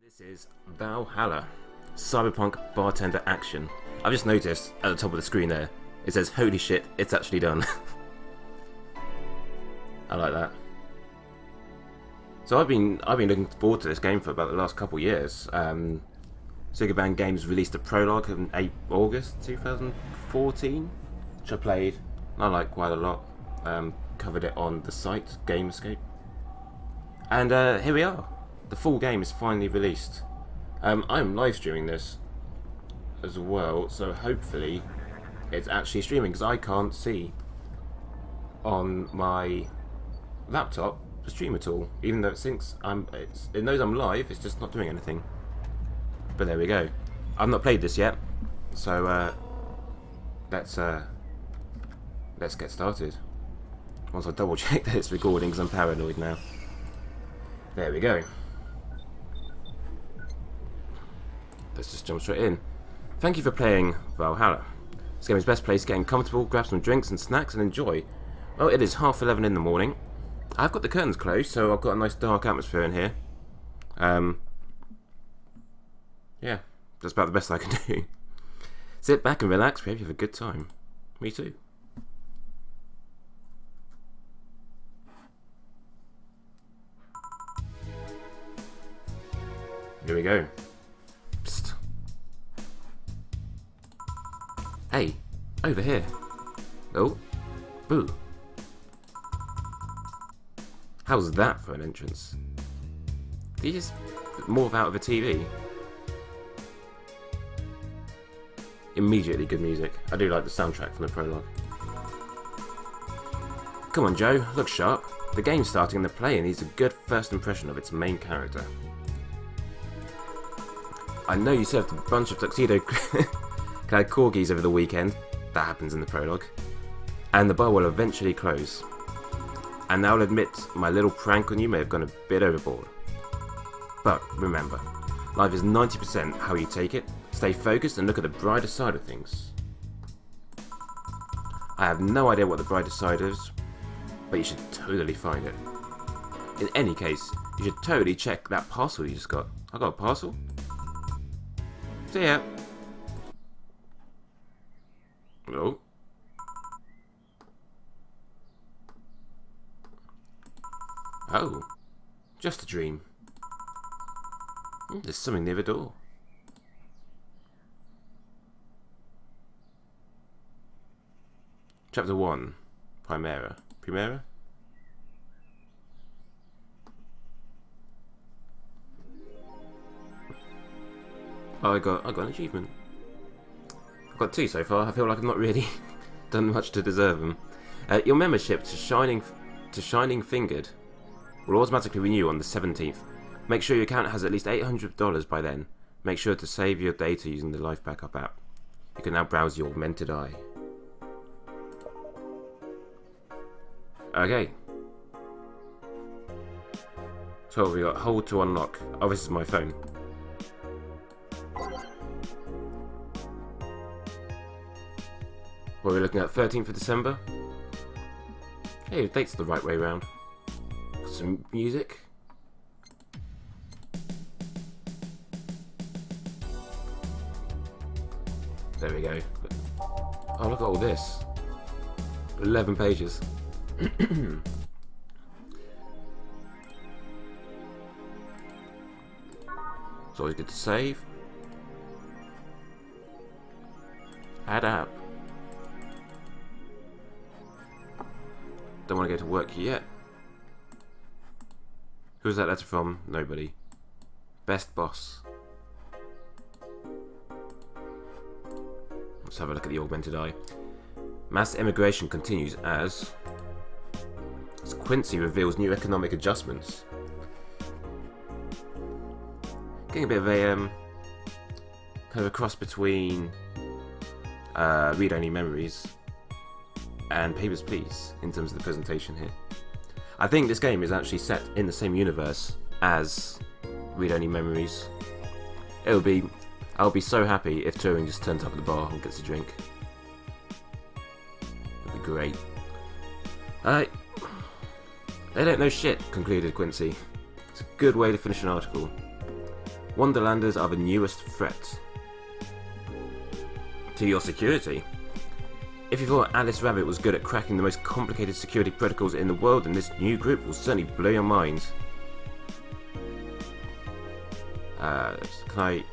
This is Valhalla, Cyberpunk Bartender Action. I've just noticed at the top of the screen there, it says, holy shit, it's actually done. I like that. So I've been looking forward to this game for about the last couple of years. Band Games released a prologue in August 2014, which I played, and I liked quite a lot. Covered it on the site, Gamerscape. And here we are. The full game is finally released. I'm live streaming this as well, so hopefully it's actually streaming, because I can't see on my laptop the stream at all. Even though it knows I'm live, it's just not doing anything. But there we go. I've not played this yet, so let's get started. Once I double check that it's recording, because I'm paranoid now. There we go. Let's just jump straight in. Thank you for playing Valhalla. This game is best placed getting comfortable, grab some drinks and snacks and enjoy. Well, it is 11:30 in the morning. I've got the curtains closed, so I've got a nice dark atmosphere in here. Yeah, that's about the best I can do. Sit back and relax, we hope you have a good time. Me too. Here we go. Psst. Hey, over here. Oh, boo. How's that for an entrance? Did you just morph out of a TV? Immediately good music. I do like the soundtrack from the prologue. Come on, Joe, look sharp. The game's starting and the player needs a good first impression of its main character. I know you served a bunch of tuxedo-clad corgis over the weekend. That happens in the prologue. And the bar will eventually close. And I'll admit, my little prank on you may have gone a bit overboard. But remember, life is 90% how you take it. Stay focused and look at the brighter side of things. I have no idea what the brighter side is, but you should totally find it. In any case, you should totally check that parcel you just got. I got a parcel? See ya. Oh. Oh. Just a dream. There's something near the door. Chapter 1. Primera. Primera? Oh, I got an achievement. I've got 2 so far. I feel like I've not really done much to deserve them. Your membership to Shining Fingered will automatically renew on the 17th. Make sure your account has at least $800 by then. Make sure to save your data using the Life Backup app. You can now browse your augmented eye. Okay. So we got hold to unlock. Oh, this is my phone. What are we looking at? 13th of December? Hey, the date's the right way round. Some music. There we go. Oh, look at all this. 11 pages. It's always good to save. Add app. Don't want to go to work yet. Who's that letter from? Nobody. Best boss. Let's have a look at the augmented eye. Mass immigration continues as Quincy reveals new economic adjustments. Getting a bit of a kind of a cross between read-only memories and Papers, Please in terms of the presentation here. I think this game is actually set in the same universe as read-only memories. I'll be so happy if Turing just turns up at the bar and gets a drink. That'd be great. They don't know shit, concluded Quincy. It's a good way to finish an article. Wonderlanders are the newest threat to your security. If you thought Alice Rabbit was good at cracking the most complicated security protocols in the world, then this new group will certainly blow your mind. Can I...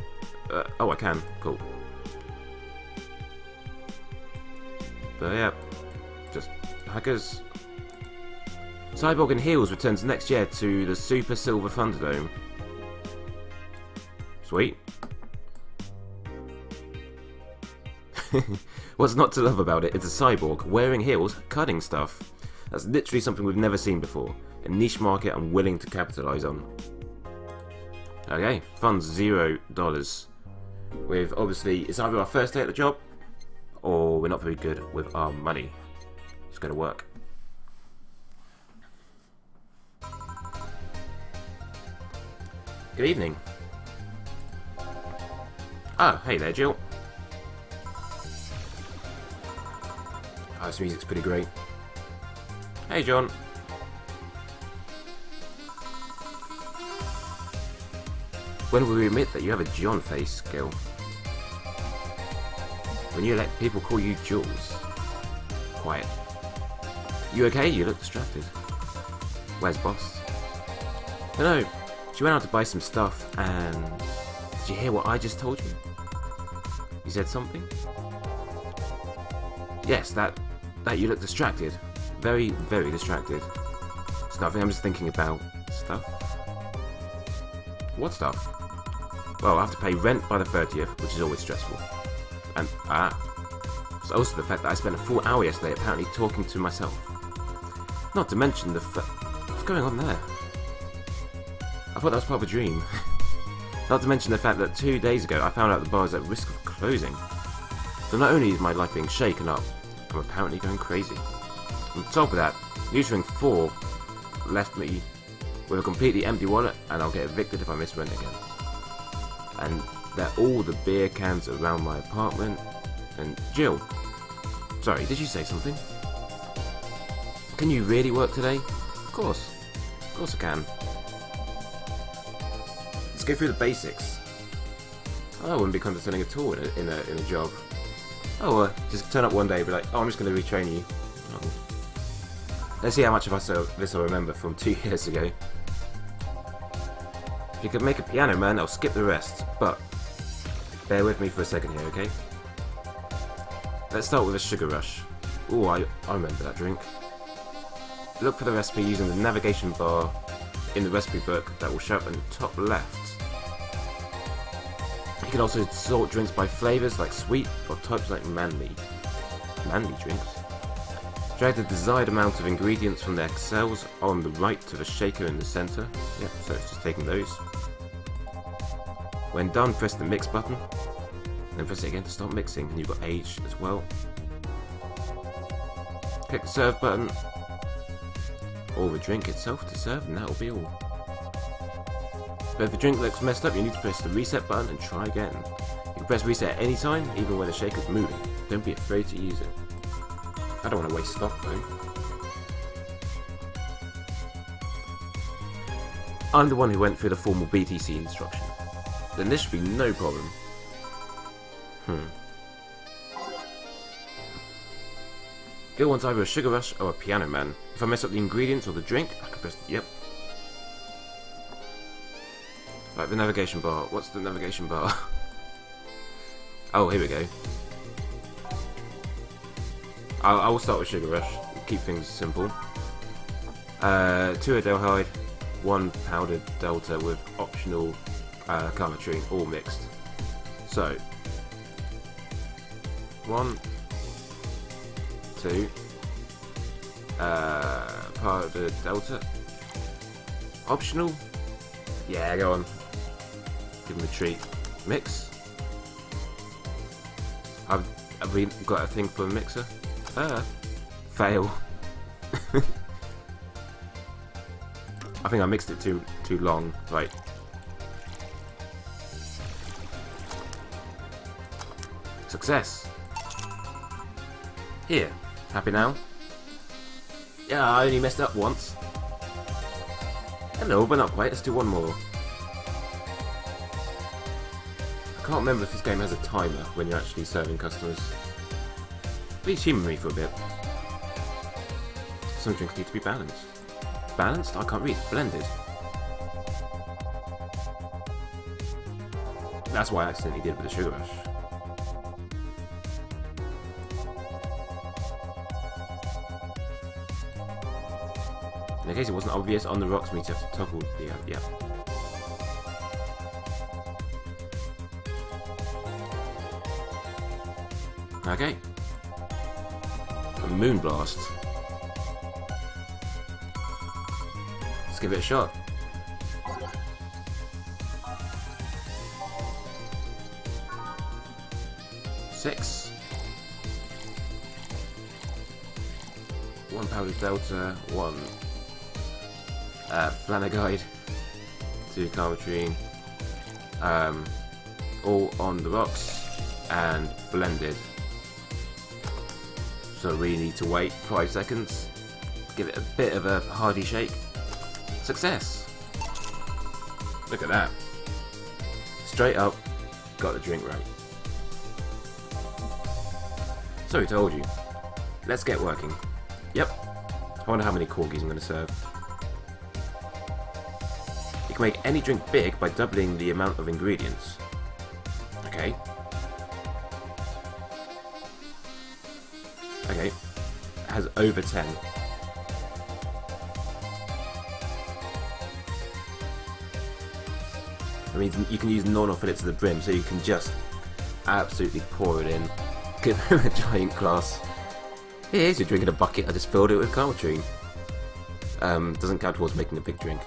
oh, I can. Cool. But yeah, just hackers. Cyborg and Heels returns next year to the Super Silver Thunderdome. Sweet. What's not to love about it? It's a cyborg wearing heels, cutting stuff. That's literally something we've never seen before. A niche market I'm willing to capitalize on. Okay, funds $0. With obviously, it's either our first day at the job, or we're not very good with our money. Let's go to work. Good evening. Oh, hey there, Jill. Oh, this music's pretty great. Hey, John. When will we admit that you have a John face, Gil? When you let people call you Jules. Quiet. You okay? You look distracted. Where's boss? No, she went out to buy some stuff and... Did you hear what I just told you? You said something? Yes, that you look distracted. Very, very distracted. It's nothing, I'm just thinking about stuff. What stuff? Well, I have to pay rent by the 30th, which is always stressful. And, it's also the fact that I spent a full hour yesterday apparently talking to myself. Not to mention the what's going on there? I thought that was part of a dream. Not to mention the fact that 2 days ago I found out the bar is at risk of closing. So not only is my life being shaken up, I'm apparently going crazy. On top of that, Newsring 4 left me with a completely empty wallet, and I'll get evicted if I miss rent again. And there are all the beer cans around my apartment. And Jill, sorry, did you say something? Can you really work today? Of course I can. Let's go through the basics. I wouldn't be condescending at all in a job. Oh, just turn up one day and be like, oh, I'm just going to retrain you. Oh. Let's see how much of this I remember from 2 years ago. If you could make a piano man, I'll skip the rest, but bear with me for a second here, okay? Let's start with a sugar rush. Ooh, I remember that drink. Look for the recipe using the navigation bar in the recipe book that will show up in the top left. You can also sort drinks by flavours like sweet or types like manly drinks. Drag the desired amount of ingredients from their cells on the right to the shaker in the centre. Yep, so it's just taking those. When done, press the mix button. Then press it again to start mixing, and you've got age as well. Click the serve button, or the drink itself to serve, and that will be all. But if the drink looks messed up, you need to press the reset button and try again. You can press reset at any time, even when the shaker's moving. Don't be afraid to use it. I don't want to waste stock though. I'm the one who went through the formal BTC instruction. Then this should be no problem. Gil wants either a sugar rush or a piano man. If I mess up the ingredients or the drink, I can press yep. Right, the navigation bar. What's the navigation bar? Oh, here we go. I will start with sugar rush. Keep things simple. 2 Adelhyde, 1 powdered delta with optional karma tree, all mixed. So 1, 2, powdered delta, optional. Yeah, go on. Give him a treat. Mix. Have we got a thing for a mixer? Fail. I think I mixed it too long. Right. Success. Here. Happy now? Yeah, I only messed up once. Hello, but not quite. Let's do one more. Can't remember if this game has a timer when you're actually serving customers. Please humour me for a bit. Some drinks need to be balanced. Balanced? I can't read. Blended. That's why I accidentally did with the sugar rush. In case it wasn't obvious, on the rocks means you have to toggle the yeah. Okay. A moon blast. Let's give it a shot. Six. One powdered delta. One. Flanagide. Two Carmetrine. All on the rocks and blended. So we need to wait 5 seconds. Give it a bit of a hearty shake. Success! Look at that. Straight up, got the drink right. So we told you. Let's get working. Yep. I wonder how many corgis I'm going to serve. You can make any drink big by doubling the amount of ingredients. Okay. Okay. It has over 10. I mean, you can use none or fill it to the brim, so you can just absolutely pour it in. Give him a giant glass. Here's your drink in a bucket. I just filled it with Carmetrine. Doesn't count towards making a big drink.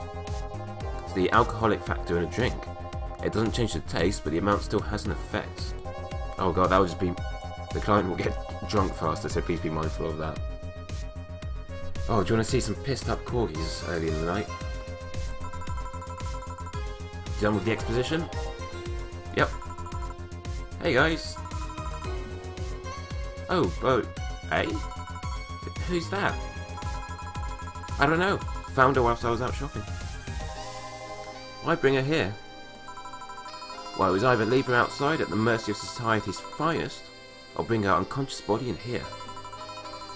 It's the alcoholic factor in a drink. It doesn't change the taste, but the amount still has an effect. Oh god, that would just be... The client will get drunk faster, so please be mindful of that. Oh, do you want to see some pissed up corgis early in the night? Done with the exposition? Yep. Hey guys. Oh, hey? Who's that? I don't know. Found her whilst I was out shopping. Why bring her here? Well, it was either leave her outside at the mercy of society's finest, or bring her unconscious body in here.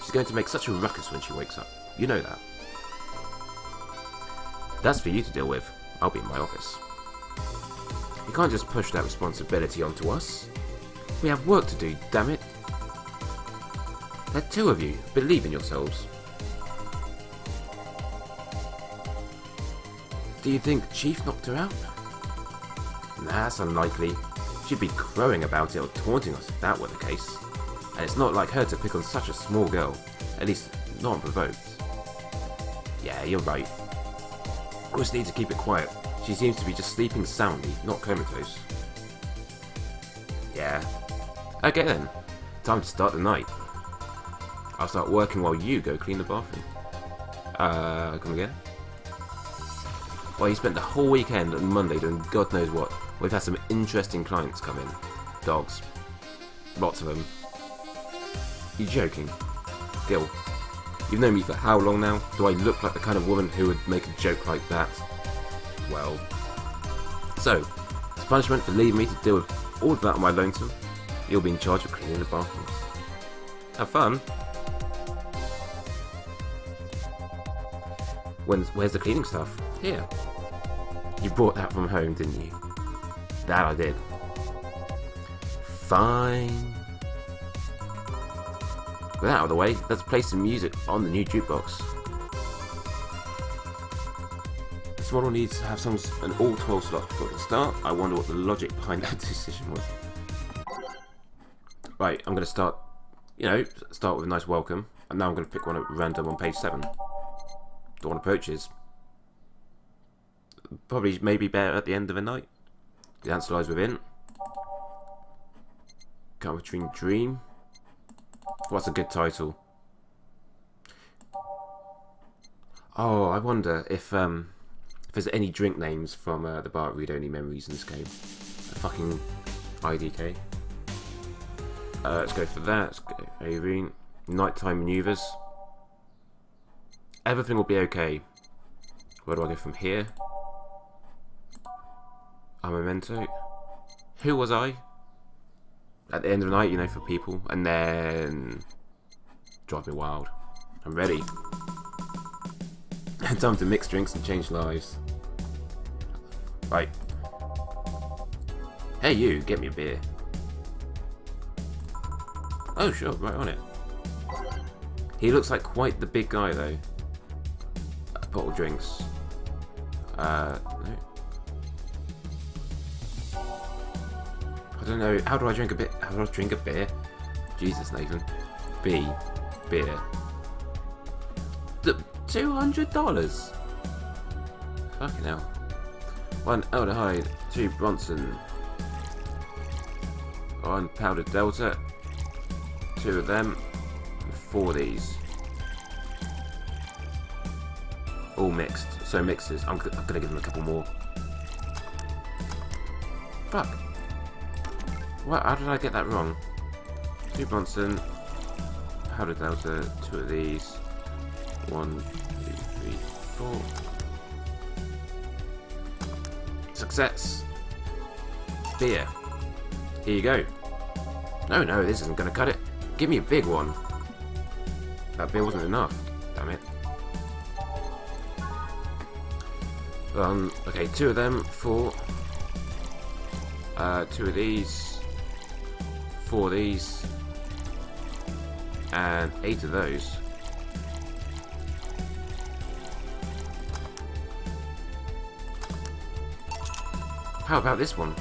She's going to make such a ruckus when she wakes up. You know that. That's for you to deal with. I'll be in my office. You can't just push that responsibility onto us. We have work to do, damn it. There are two of you. Believe in yourselves. Do you think Chief knocked her out? Nah, that's unlikely. She'd be crowing about it or taunting us if that were the case. And it's not like her to pick on such a small girl. At least, not unprovoked. Yeah, you're right. We just need to keep it quiet. She seems to be just sleeping soundly, not comatose. Yeah. Okay then. Time to start the night. I'll start working while you go clean the bathroom. Come again? Well, you spent the whole weekend on Monday doing God knows what. We've had some interesting clients come in. Dogs. Lots of them. You're joking. Gil, you've known me for how long now? Do I look like the kind of woman who would make a joke like that? Well. So, as punishment for leaving me to deal with all of that on my lonesome, you'll be in charge of cleaning the bathrooms. Have fun. Where's the cleaning stuff? Here. You brought that from home, didn't you? That I did. Fine. With that out of the way, let's play some music on the new jukebox. This model needs to have songs in all 12 slots before it can start. I wonder what the logic behind that decision was. Right, I'm going to start, start with a nice welcome. And now I'm going to pick one at random on page 7. Dawn approaches. Probably maybe better at the end of the night. The answer lies within. Carmetrine Dream. What's a good title? Oh, I wonder if there's any drink names from the bar at Read Only Memories in this game. A fucking IDK. Let's go for that. Let's go Irene. Nighttime maneuvers. Everything will be okay. Where do I go from here? A memento. Who was I? At the end of the night, you know, for people. And then... drive me wild. I'm ready. Time to mix drinks and change lives. Right. Hey you, get me a beer. Oh sure, right on it. He looks like quite the big guy though. Bottle drinks. No. I don't know. How do I drink a bit? How do I drink a beer? Jesus, Nathan. B. Beer. $200. Fucking hell. 1 aldehyde, 2 Bronson, 1 powdered Delta, 2 of them, and 4 of these. All mixed. So mixes. I'm gonna give them a couple more. Fuck. What? How did I get that wrong? 2 Bronson, powdered Delta, 2 of these. 1, 2, 3, 4. Success. Beer. Here you go. No, no, this isn't gonna cut it. Give me a big one. That beer wasn't enough. Damn it. Okay, 2 of them, 4. 2 of these. 4 of these. And 8 of those. How about this one?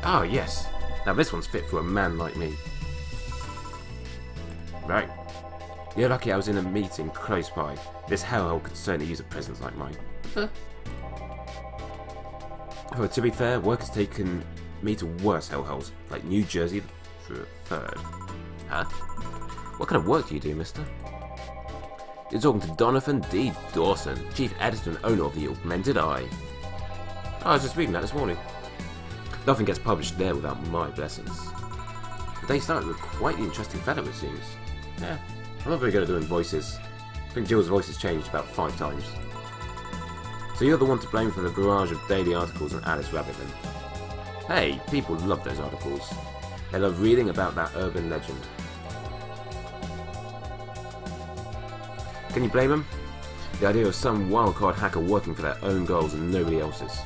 Oh, yes. Now this one's fit for a man like me. Right. You're lucky I was in a meeting close by. This hellhole could certainly use a presence like mine. Huh? Well, to be fair, work has taken me to worse hellholes, like New Jersey for a 3rd. Huh? What kind of work do you do, mister? You're talking to Donovan D. Dawson, chief editor and owner of the Augmented Eye. Oh, I was just reading that this morning. Nothing gets published there without my blessings. The day started with quite the interesting fellow, it seems. Yeah, I'm not very good at doing voices. I think Jill's voice has changed about 5 times. So you're the one to blame for the barrage of daily articles on Alice Rabbit then? Hey, people love those articles. They love reading about that urban legend. Can you blame them? The idea of some wildcard hacker working for their own goals and nobody else's.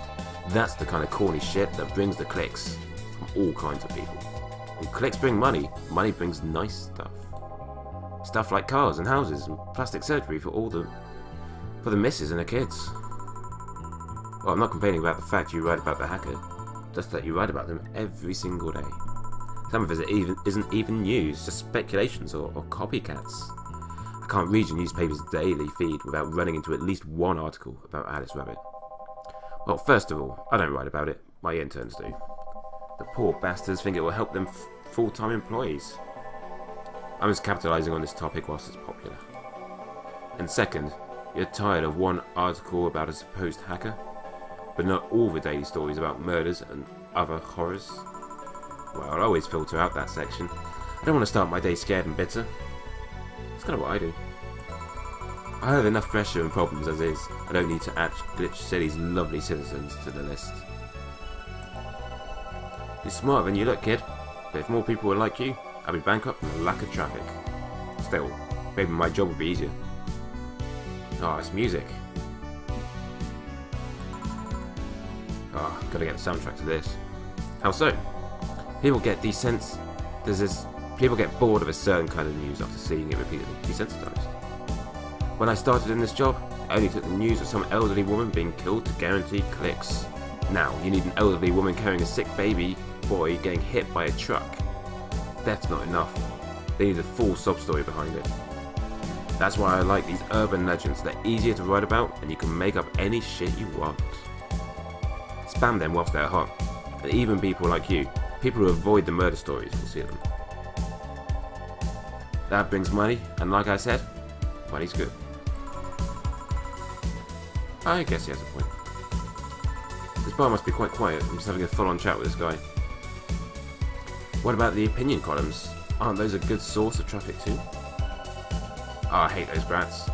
That's the kind of corny shit that brings the clicks from all kinds of people. When clicks bring money, money brings nice stuff. Stuff like cars and houses and plastic surgery for the missus and the kids. Well, I'm not complaining about the fact you write about the hacker, just that you write about them every single day. Some of it isn't even news, just speculations or copycats. I can't read your newspaper's daily feed without running into at least one article about Alice Rabbit. Well, first of all, I don't write about it, my interns do. The poor bastards think it will help them full-time employees. I'm just capitalising on this topic whilst it's popular. And second, you're tired of one article about a supposed hacker, but not all the daily stories about murders and other horrors? Well, I'll always filter out that section. I don't want to start my day scared and bitter. It's kind of what I do. I have enough pressure and problems as is. I don't need to add Glitch City's lovely citizens to the list. You're smarter than you look, kid. But if more people were like you, I'd be bankrupt from lack of traffic. Still, maybe my job would be easier. Oh, it's music. Oh, gotta get the soundtrack to this. How so? People get people get bored of a certain kind of news after seeing it repeatedly, desensitized. When I started in this job, I only took the news of some elderly woman being killed to guarantee clicks. Now, you need an elderly woman carrying a sick baby boy getting hit by a truck. Death's not enough. They need a full sob story behind it. That's why I like these urban legends. They're easier to write about, and you can make up any shit you want. Spam them whilst they're hot. And even people like you, people who avoid the murder stories, will see them. That brings money, and like I said, money's good. I guess he has a point. This bar must be quite quiet. I'm just having a full-on chat with this guy. What about the opinion columns? Aren't those a good source of traffic too? Oh, I hate those brats.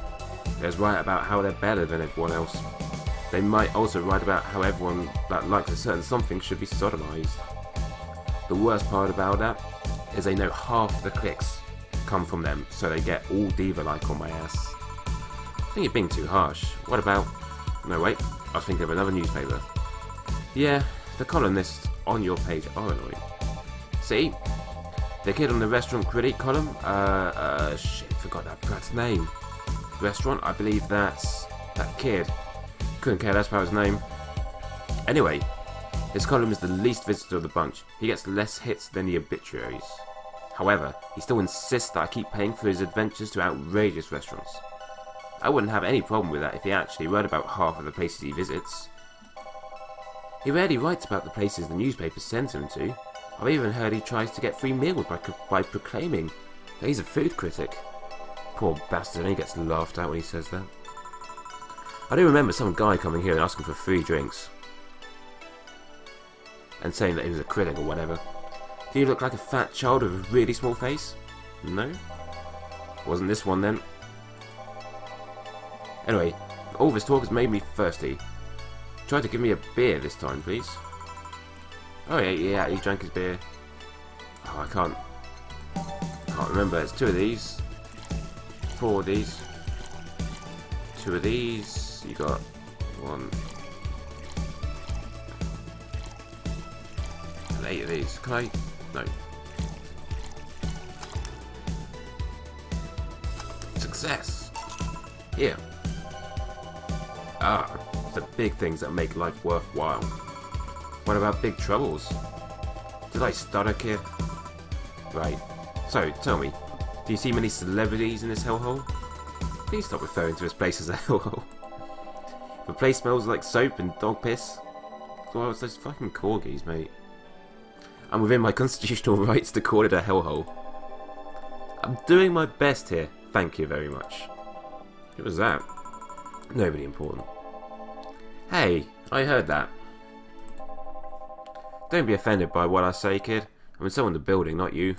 They just write about how they're better than everyone else. They might also write about how everyone that likes a certain something should be sodomized. The worst part about that is they know half the clicks come from them, so they get all diva-like on my ass. I think you're being too harsh. What about... No, wait. I was thinking of another newspaper. Yeah, the columnists on your page are annoying. See? The kid on the restaurant critic column? Shit, forgot that brat's name. Restaurant? I believe that's... that kid. Couldn't care less about his name. Anyway, his column is the least visited of the bunch. He gets less hits than the obituaries. However, he still insists that I keep paying for his adventures to outrageous restaurants. I wouldn't have any problem with that if he actually read about half of the places he visits. He rarely writes about the places the newspapers send him to. I've even heard he tries to get free meals by proclaiming that he's a food critic. Poor bastard, and he gets laughed at when he says that. I do remember some guy coming here and asking for free drinks. And saying that he was a critic or whatever. Do you look like a fat child with a really small face? No? Wasn't this one then? Anyway, all this talk has made me thirsty. Try to give me a beer this time, please. Oh yeah, he drank his beer. Oh, I can't remember. It's 2 of these. 4 of these. 2 of these. You got 1. And 8 of these. Can I? No. Success. Here. Ah, the big things that make life worthwhile. What about big troubles? Did I stutter, kid? Right. So, tell me, do you see many celebrities in this hellhole? Please stop referring to this place as a hellhole. The place smells like soap and dog piss. Well, it's those fucking corgis, mate. I'm within my constitutional rights to call it a hellhole. I'm doing my best here, thank you very much. Who was that? Nobody important. Hey, I heard that. Don't be offended by what I say, kid. I'm still in the building, not you.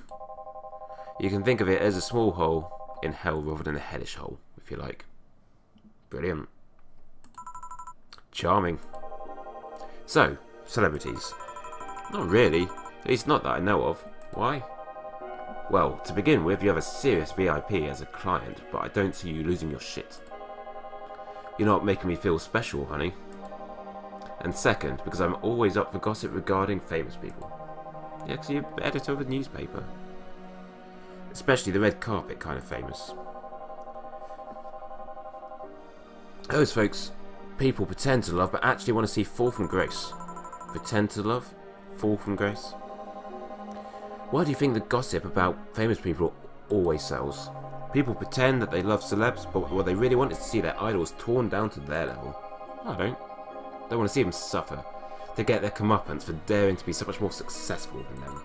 You can think of it as a small hole in hell rather than a hellish hole, if you like. Brilliant. Charming. So, celebrities. Not really. At least not that I know of. Why? Well, to begin with, you have a serious VIP as a client, but I don't see you losing your shit. You're not making me feel special, honey. And second, because I'm always up for gossip regarding famous people. Yeah, because you're editor of a newspaper. Especially the red carpet kind of famous. Those folks, people pretend to love but actually want to see fall from grace. Pretend to love, fall from grace. Why do you think the gossip about famous people always sells? People pretend that they love celebs, but what they really want is to see their idols torn down to their level. I don't. They want to see them suffer, to get their comeuppance for daring to be so much more successful than them.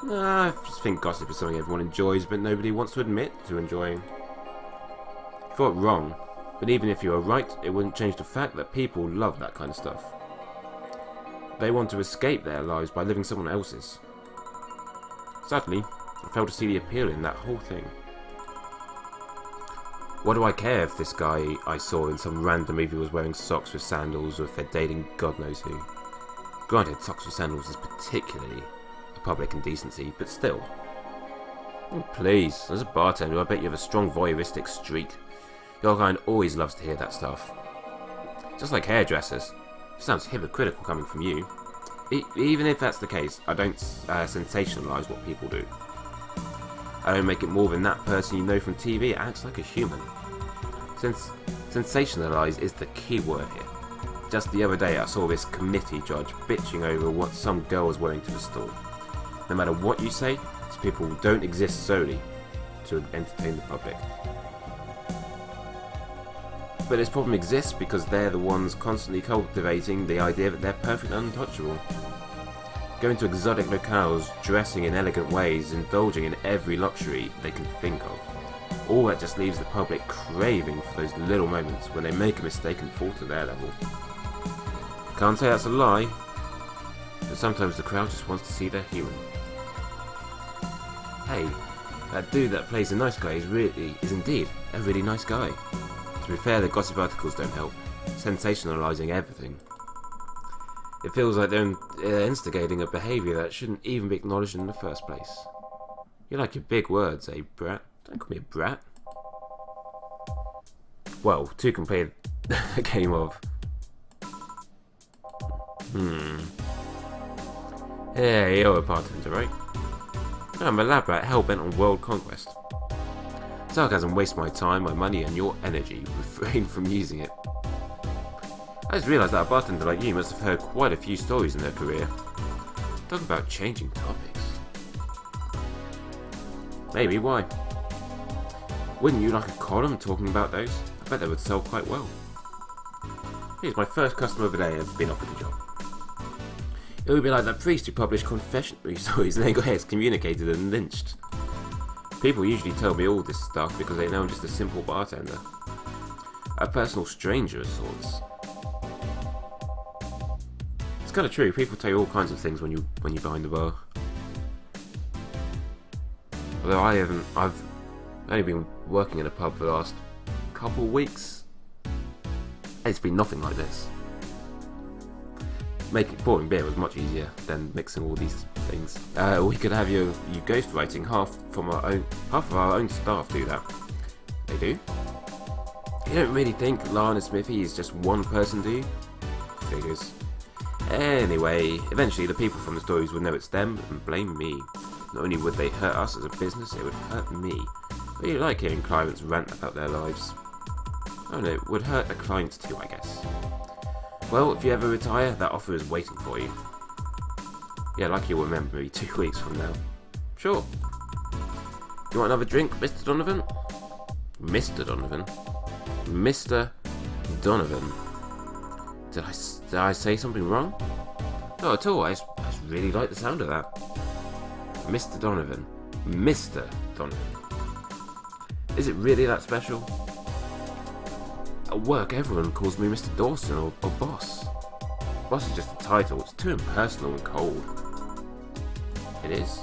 Nah, I just think gossip is something everyone enjoys, but nobody wants to admit to enjoying. You thought wrong, but even if you were right, it wouldn't change the fact that people love that kind of stuff. They want to escape their lives by living someone else's. Sadly, I fail to see the appeal in that whole thing. What do I care if this guy I saw in some random movie was wearing socks with sandals or if they're dating God knows who? Granted, socks with sandals is particularly a public indecency, but still. Oh, please, as a bartender, I bet you have a strong voyeuristic streak. Your kind always loves to hear that stuff. Just like hairdressers. Sounds hypocritical coming from you. Even if that's the case, I don't sensationalise what people do. I don't make it more than that person you know from TV acts like a human. Since sensationalise is the key word here. Just the other day I saw this committee judge bitching over what some girl was wearing to the store. No matter what you say, these people don't exist solely to entertain the public. But this problem exists because they're the ones constantly cultivating the idea that they're perfect and untouchable. Going to exotic locales, dressing in elegant ways, indulging in every luxury they can think of. All that just leaves the public craving for those little moments when they make a mistake and fall to their level. Can't say that's a lie, but sometimes the crowd just wants to see they're human. Hey, that dude that plays the nice guy is indeed a really nice guy. To be fair, the gossip articles don't help, sensationalising everything. It feels like they're instigating a behaviour that shouldn't even be acknowledged in the first place. You like your big words, eh, brat? Don't call me a brat. Well, two can play a game of... Hey, you're a bartender, right? I'm a lab rat hell-bent on world conquest. Sarcasm wastes my time, my money, and your energy. Refrain from using it. I just realised that a bartender like you must have heard quite a few stories in their career. Talk about changing topics. Maybe, why? Wouldn't you like a column talking about those? I bet they would sell quite well. Here's my first customer of the day and I've been offered a job. It would be like that priest who published confessionary stories and then got excommunicated and lynched. People usually tell me all this stuff because they know I'm just a simple bartender. A personal stranger of sorts. It's kind of true, people tell you all kinds of things when you're behind the bar. Although I've only been working in a pub for the last couple of weeks. It's been nothing like this. Pouring beer was much easier than mixing all these things. We could have you ghostwriting half of our own staff do that. They do? You don't really think Lana Smithy is just one person, do you? Figures. Anyway, eventually the people from the stories would know it's them and blame me. Not only would they hurt us as a business, it would hurt me. I really like hearing clients rant about their lives. Oh no, it would hurt the clients too, I guess. Well, if you ever retire, that offer is waiting for you. Yeah, like you'll remember me 2 weeks from now. Sure. You want another drink, Mr. Donovan? Mr. Donovan? Mr. Donovan? Did I say something wrong? Not at all, I just really like the sound of that. Mr. Donovan. Mr. Donovan. Is it really that special? At work, everyone calls me Mr. Dawson or Boss. Boss is just a title, it's too impersonal and cold. It is.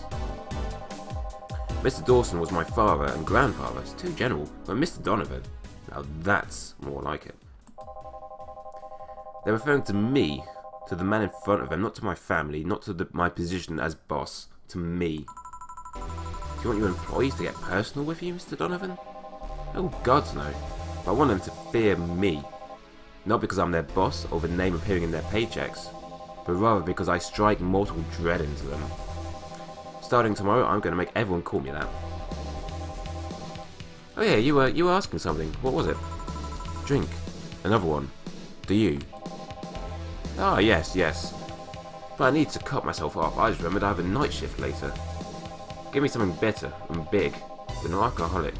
Mr. Dawson was my father and grandfather, it's too general, but Mr. Donovan, now that's more like it. They're referring to me, to the man in front of them, not to my family, not to my position as boss, to me. Do you want your employees to get personal with you, Mr. Donovan? Oh, gods no. I want them to fear me. Not because I'm their boss or the name appearing in their paychecks, but rather because I strike mortal dread into them. Starting tomorrow, I'm going to make everyone call me that. Oh yeah, you were asking something. What was it? Drink. Another one. Do you? Ah, yes. But I need to cut myself off. I just remembered I have a night shift later. Give me something better and big. With an alcoholic.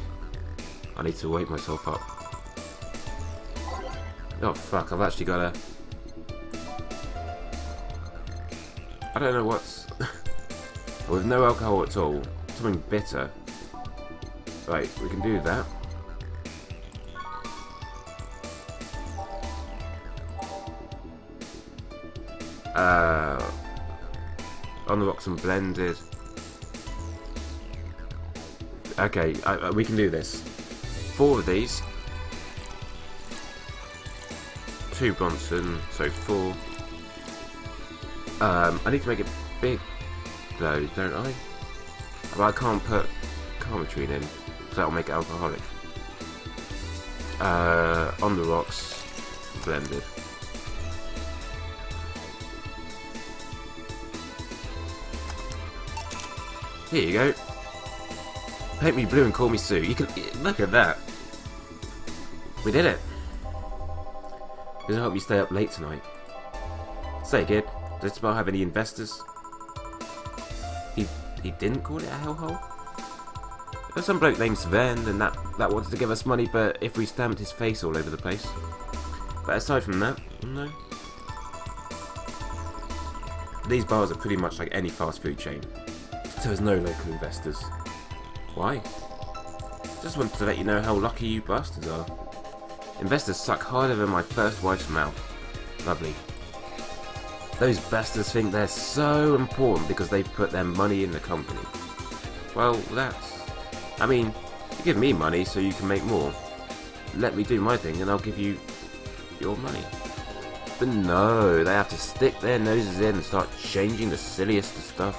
I need to wake myself up. Oh fuck, I've actually got a... I don't know what's... With no alcohol at all. Something bitter. Right, we can do that. On the rocks and blended. Okay, we can do this. 4 of these. 2 Bronson, so 4. I need to make it big though, don't I? But I can't put Carmetrine in, because that will make it alcoholic. On the rocks, blended. Here you go. Paint me blue and call me Sue. You can look at that. We did it. Does it help you stay up late tonight? Say, kid, does Smile have any investors? He didn't call it a hellhole? There's some bloke named Sven and that wanted to give us money, but if we stamped his face all over the place. But aside from that, no. These bars are pretty much like any fast food chain. So there's no local investors. Why? Just wanted to let you know how lucky you bastards are. Investors suck harder than my first wife's mouth. Lovely. Those bastards think they're so important because they put their money in the company. Well, that's... I mean, you give me money so you can make more. Let me do my thing and I'll give you your money. But no, they have to stick their noses in and start changing the silliest of stuff.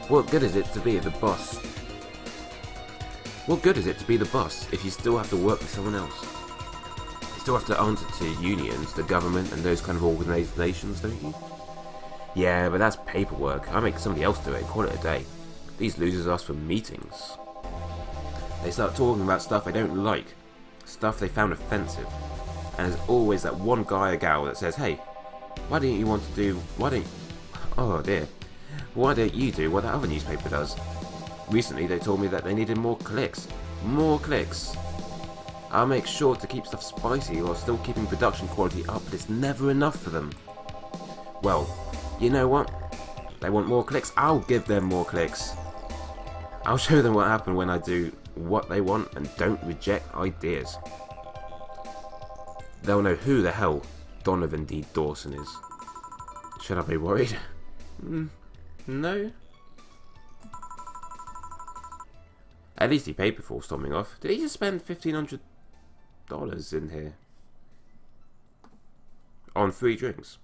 What good is it to be the boss? What good is it to be the boss if you still have to work with someone else? You still have to answer to unions, the government, and those kind of organisations, don't you? Yeah, but that's paperwork. I make somebody else do it, call it a day. These losers ask for meetings. They start talking about stuff they don't like, stuff they found offensive. And there's always that one guy or gal that says, hey, why don't you do what that other newspaper does? Recently they told me that they needed more clicks. More clicks. I'll make sure to keep stuff spicy while still keeping production quality up, but it's never enough for them. Well, you know what? They want more clicks, I'll give them more clicks. I'll show them what happened when I do what they want and don't reject ideas. They'll know who the hell Donovan D. Dawson is. Should I be worried? No. At least he paid before storming off. Did he just spend $1,500 in here? On 3 drinks?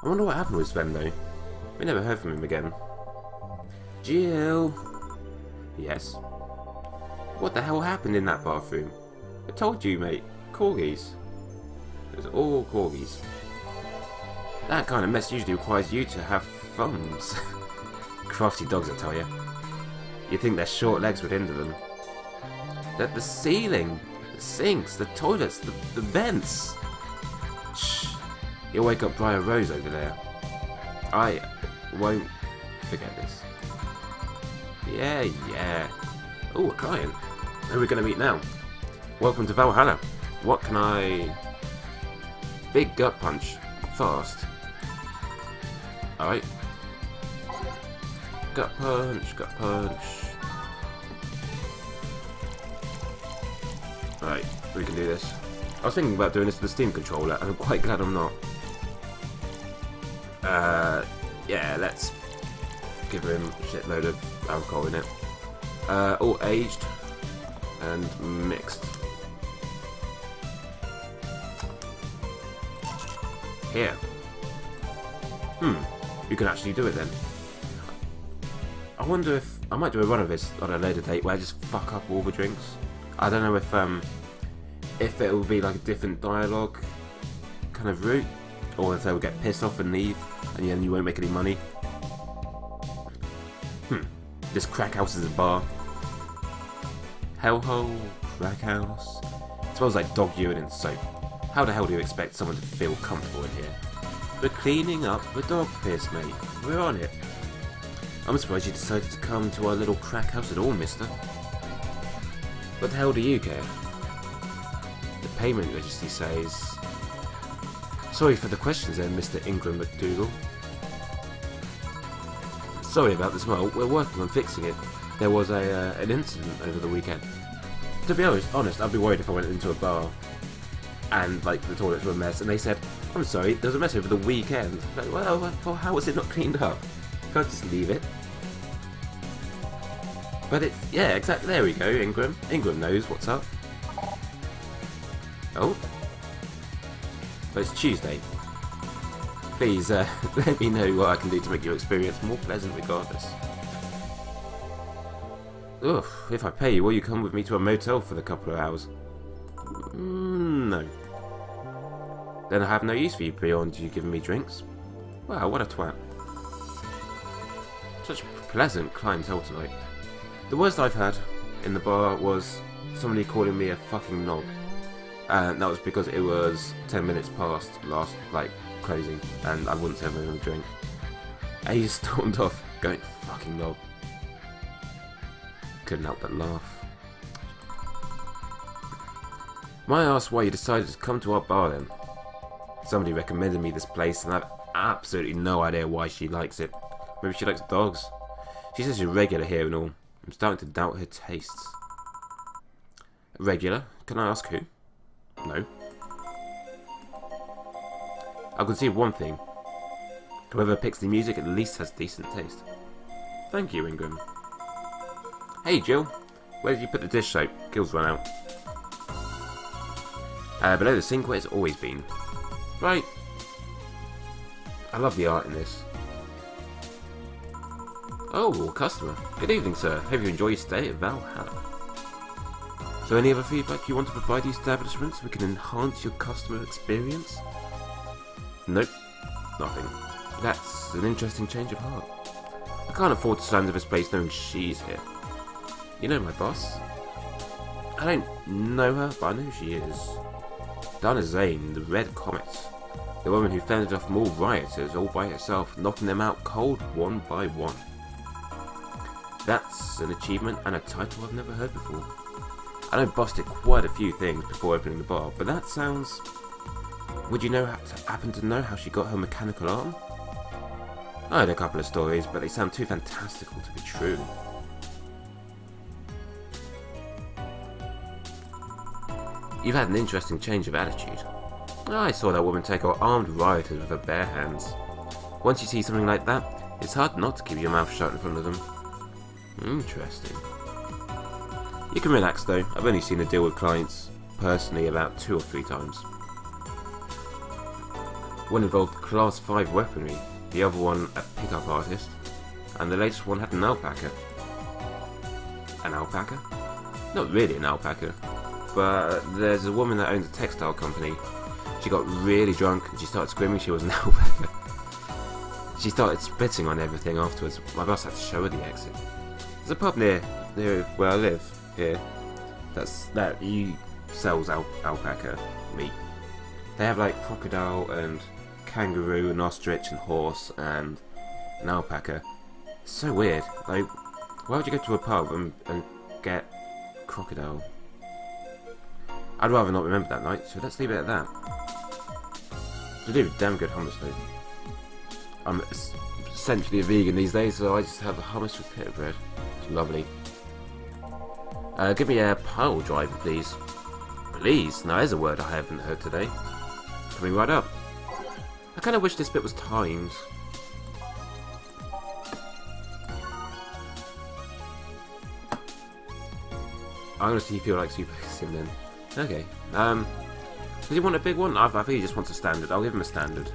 I wonder what happened with Sven though. We never heard from him again. Jill! Yes? What the hell happened in that bathroom? I told you, mate. Corgis. It was all corgis. That kind of mess usually requires you to have thumbs. Crafty dogs, I tell you. You'd think their short legs would hinder them. The ceiling, the sinks, the toilets, the vents. Shh. You'll wake up Briar Rose over there. I won't forget this. Yeah. Oh, a client. Who are we going to meet now? Welcome to Valhalla. What can I... Big gut punch. Fast. Alright. Gut punch. Alright, we can do this. I was thinking about doing this with the Steam controller, and I'm quite glad I'm not. Yeah, let's give him a shitload of alcohol in it. All aged and mixed. Here. You can actually do it then. I wonder if I might do a run of this on a later date where I just fuck up all the drinks. I don't know if it will be like a different dialogue kind of route, or if they will get pissed off and leave, and then you won't make any money. This crack house is a bar. Hellhole, crack house. It smells like dog urine and soap. How the hell do you expect someone to feel comfortable in here? We're cleaning up the dog piss, mate. We're on it. I'm surprised you decided to come to our little crack house at all, mister. What the hell do you care? The payment registry says... Sorry for the questions there, Mr. Ingram McDougal. Sorry about the smell. We're working on fixing it. There was an incident over the weekend. To be honest, I'd be worried if I went into a bar and like the toilets were a mess and they said, I'm sorry, there was a mess over the weekend. Like, well, how was it not cleaned up? You can't just leave it. But it's, yeah, exactly, there we go, Ingram. Ingram knows what's up. Oh. But it's Tuesday. Please, let me know what I can do to make your experience more pleasant regardless. Ugh, if I pay you, will you come with me to a motel for the couple of hours? No. Then I have no use for you beyond you giving me drinks. Wow, what a twat. Such pleasant clientele tonight. The worst I've had in the bar was somebody calling me a fucking knob. And that was because it was 10 minutes past last, like, closing, and I wouldn't have a drink. And he just stormed off, going, fucking knob. Couldn't help but laugh. May I ask why you decided to come to our bar then? Somebody recommended me this place, and I've absolutely no idea why she likes it. Maybe she likes dogs. She says she's regular here and all. I'm starting to doubt her tastes. Regular? Can I ask who? No. I can see one thing. Whoever picks the music at least has decent taste. Thank you, Ingram. Hey, Jill. Where did you put the dish soap? Gil's run out. Below the sink where it's always been. Right. I love the art in this. Oh, customer. Good evening, sir. Hope you enjoy your stay at Valhalla. So any other feedback you want to provide the establishment so we can enhance your customer experience? Nope. Nothing. That's an interesting change of heart. I can't afford to stand in this place knowing she's here. You know my boss? I don't know her, but I know who she is. Dana Zane, the Red Comet. The woman who fended off more rioters all by herself, knocking them out cold one by one. That's an achievement and a title I've never heard before. I know busted quite a few things before opening the bar, but that sounds... Would you happen to know how she got her mechanical arm? I heard a couple of stories, but they sound too fantastical to be true. You've had an interesting change of attitude. I saw that woman take out armed rioters with her bare hands. Once you see something like that, it's hard not to keep your mouth shut in front of them. Interesting. You can relax though, I've only seen her deal with clients personally about 2 or 3 times. One involved class 5 weaponry, the other one a pickup artist, and the latest one had an alpaca. An alpaca? Not really an alpaca, but there's a woman that owns a textile company. She got really drunk and she started screaming she was an alpaca. She started spitting on everything afterwards. My boss had to show her the exit. There's a pub near where I live here that sells alpaca meat. They have like crocodile and kangaroo and ostrich and horse and an alpaca. It's so weird. Like, why would you go to a pub and get crocodile? I'd rather not remember that night, so let's leave it at that. They do damn good hummus though. I'm essentially a vegan these days, so I just have a hummus with pita bread. It's lovely. Give me a pile driver, please. Please? Now there's a word I haven't heard today. Coming right up. I kind of wish this bit was timed. I honestly feel like Super Sim then. Okay. Does he want a big one? I think he just wants a standard. I'll give him a standard.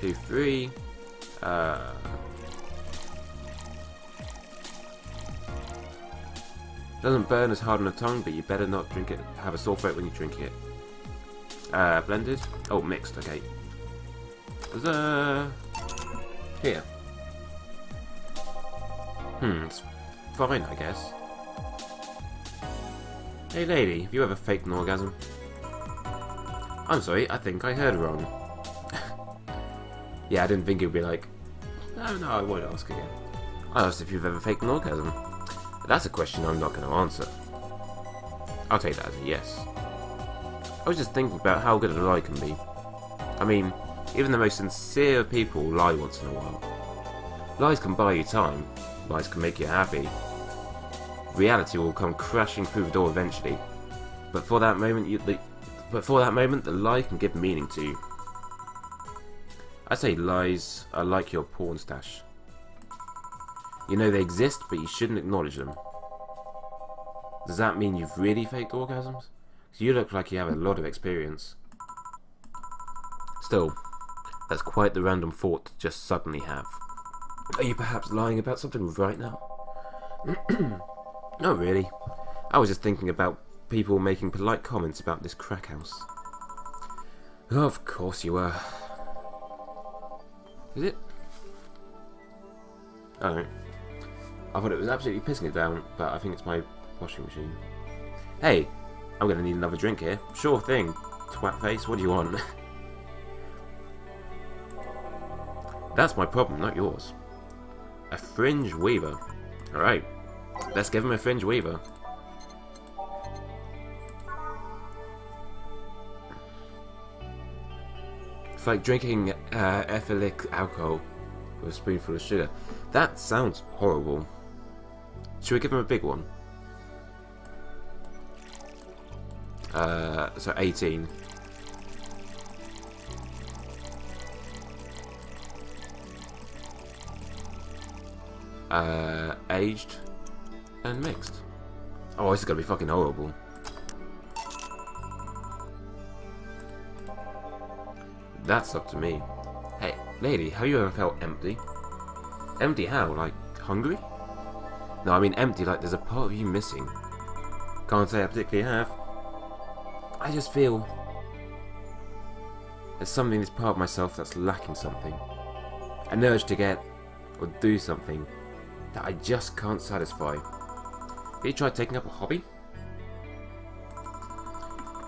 2, 3. Doesn't burn as hard on the tongue, but you better not drink it. Have a sore throat when you drink it. Blended? Oh, mixed. Okay. Here. It's fine, I guess. Hey lady, have you ever faked an orgasm? I'm sorry, I think I heard wrong. Yeah, I didn't think it would be like... No, I won't ask again. I asked if you've ever faked an orgasm. That's a question I'm not going to answer. I'll take that as a yes. I was just thinking about how good a lie can be. I mean, even the most sincere of people lie once in a while. Lies can buy you time. Lies can make you happy. Reality will come crashing through the door eventually. But for that moment, the lie can give meaning to you. I say lies are like your porn stash. You know they exist, but you shouldn't acknowledge them. Does that mean you've really faked orgasms? Because you look like you have a lot of experience. Still, that's quite the random thought to just suddenly have. Are you perhaps lying about something right now? Not really. I was just thinking about people making polite comments about this crack house. Of course you were. Is it? I don't know. I thought it was absolutely pissing it down, but I think it's my washing machine. Hey, I'm gonna need another drink here. Sure thing, twat face, what do you want? That's my problem, not yours. A fringe weaver. Alright, let's give him a fringe weaver. It's like drinking ethylic alcohol with a spoonful of sugar. That sounds horrible. Should we give him a big one? So 18. Aged and mixed. Oh, this is gonna be fucking horrible. That's up to me. Hey, lady, have you ever felt empty? Empty how? Like, hungry? No, I mean empty like there's a part of you missing. Can't say I particularly have. I just feel there's something in this part of myself that's lacking something. An urge to get or do something that I just can't satisfy. Have you tried taking up a hobby?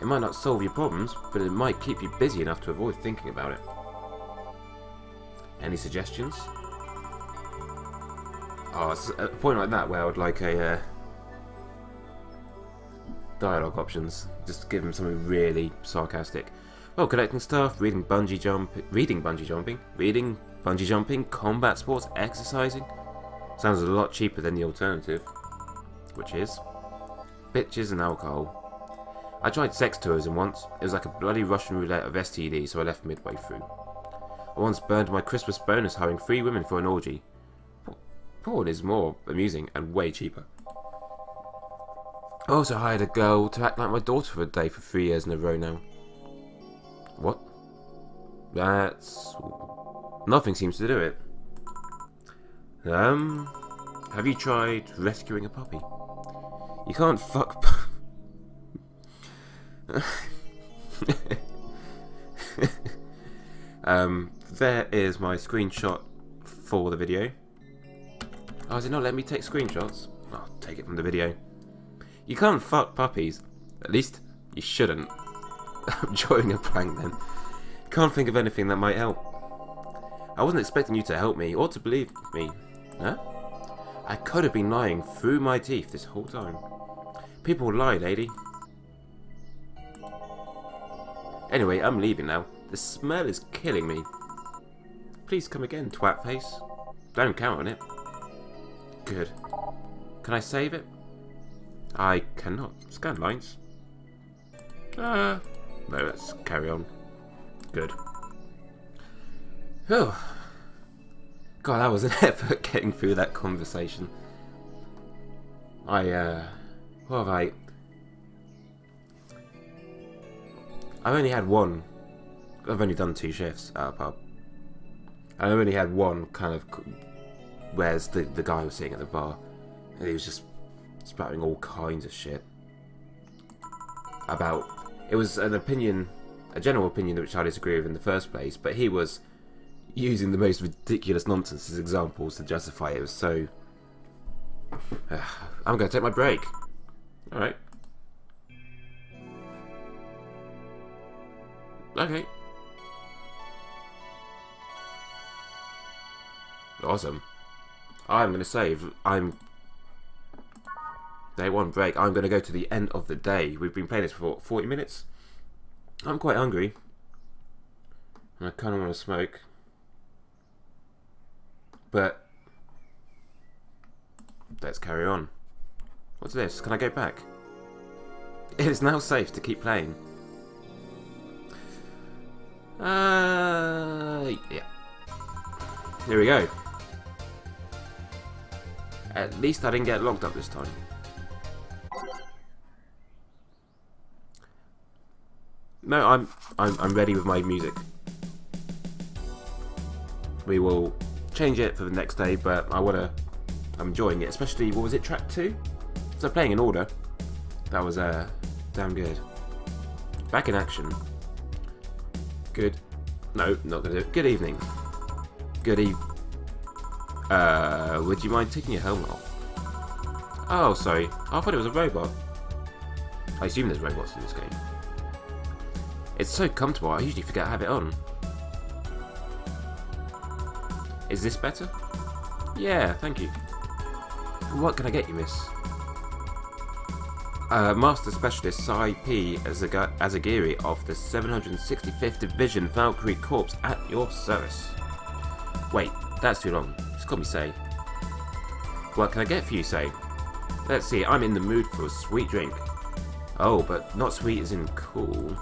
It might not solve your problems, but it might keep you busy enough to avoid thinking about it. Any suggestions? Oh, it's a point like that where I would like a dialogue options. Just give him something really sarcastic. Well, collecting stuff, reading bungee jumping, combat sports, exercising. Sounds a lot cheaper than the alternative, which is bitches and alcohol. I tried sex tourism once. It was like a bloody Russian roulette of STD, so I left midway through. I once burned my Christmas bonus hiring 3 women for an orgy. Porn is more amusing and way cheaper. I also hired a girl to act like my daughter for a day for 3 years in a row now. What? That's... nothing seems to do it. Have you tried rescuing a puppy? You can't fuck... there is my screenshot for the video. Oh, is it not letting me take screenshots? I'll take it from the video. You can't fuck puppies. At least, you shouldn't. I'm drawing a prank then. Can't think of anything that might help. I wasn't expecting you to help me, or to believe me. Huh? I could have been lying through my teeth this whole time. People lie, lady. Anyway, I'm leaving now. The smell is killing me. Please come again, twat face. Don't count on it. Good. Can I save it? I cannot. Scan lines. No, let's carry on. Good. Oh. God, that was an effort getting through that conversation. What have I... I've only had one. I've only done 2 shifts at a pub. I've only had one kind of... Where's the guy who was sitting at the bar, and he was just spouting all kinds of shit about... It was an opinion, a general opinion which I disagree with in the first place, but he was using the most ridiculous nonsense as examples to justify it. It was so... I'm going to take my break. Alright. Okay. Awesome. I'm going to save. Day 1 break. I'm going to go to the end of the day. We've been playing this for 40 minutes. I'm quite hungry. And I kind of want to smoke. But let's carry on. What's this? Can I go back? It is now safe to keep playing. Yeah. Here we go. At least I didn't get locked up this time. No, I'm ready with my music. We will change it for the next day, but I'm enjoying it, especially, what was it, track 2? So playing in order. That was damn good. Back in action. Good. No, not gonna do it. Good evening. Good eve. Would you mind taking your helmet off? Oh, sorry. I thought it was a robot. I assume there's robots in this game. It's so comfortable, I usually forget I have it on. Is this better? Yeah, thank you. What can I get you, miss? Master Specialist Sai-P Azagiri of the 765th Division Valkyrie Corps at your service. Wait, that's too long. Just call me Say. What can I get for you, Say? Let's see, I'm in the mood for a sweet drink. Oh, but not sweet as in cool.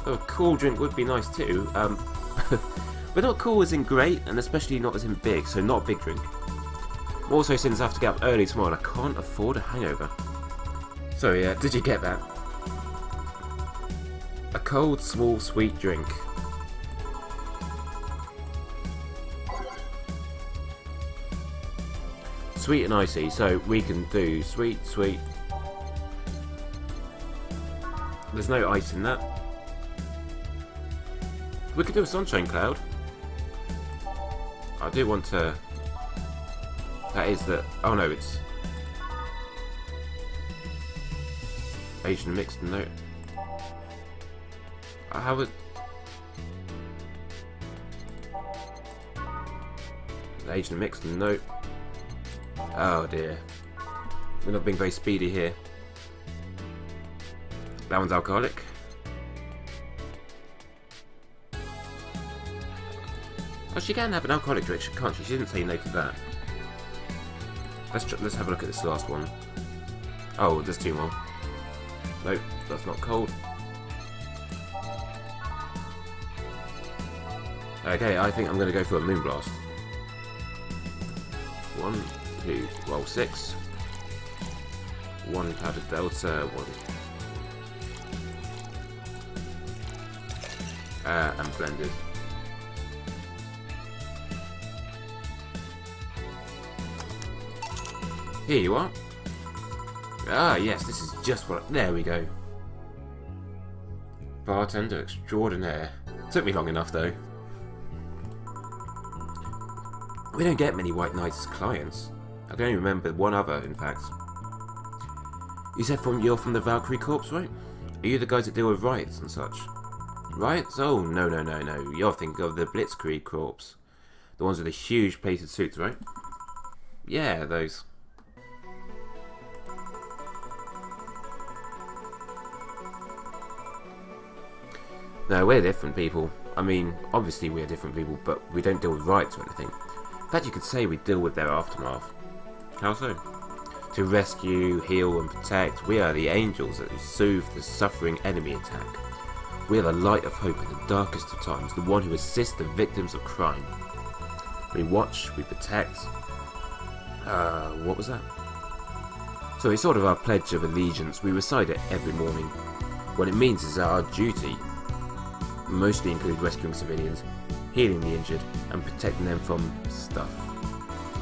Oh, a cool drink would be nice too. But not cool as in great, and especially not as in big, so not a big drink. Also, since I have to get up early tomorrow, I can't afford a hangover. So yeah, did you get that? A cold, small, sweet drink. Sweet and icy, so we can do sweet, sweet. There's no ice in that. We could do a sunshine cloud. I do want to... That is the... Oh no, it's... Asian mixed, no. How would... Asian mixed, no. Oh dear. We're not being very speedy here. That one's alcoholic. Oh, she can have an alcoholic drink, can't she? She didn't say no to that. Let's have a look at this last one. Oh, there's two more. Nope, that's not cold. Okay, I think I'm going to go for a Moonblast. 1, 2, roll 6. 1 powdered Delta, 1. And blended. Here you are. Ah, yes, this is just what... There we go. Bartender extraordinaire. Took me long enough, though. We don't get many White Knights as clients. I can only remember one other, in fact. You said you're from the Valkyrie Corps, right? Are you the guys that deal with riots and such? Riots? Oh, no. You're thinking of the Blitzkrieg Corps. The ones with the huge plated suits, right? Yeah, those. No, we're different people. I mean, obviously we're different people, but we don't deal with riots or anything. In fact, you could say we deal with their aftermath. How so? To rescue, heal and protect, we are the angels that soothe the suffering enemy attack. We are the light of hope in the darkest of times, the one who assists the victims of crime. We watch, we protect... what was that? So it's sort of our pledge of allegiance. We recite it every morning. What it means is that our duty mostly include rescuing civilians, healing the injured, and protecting them from stuff.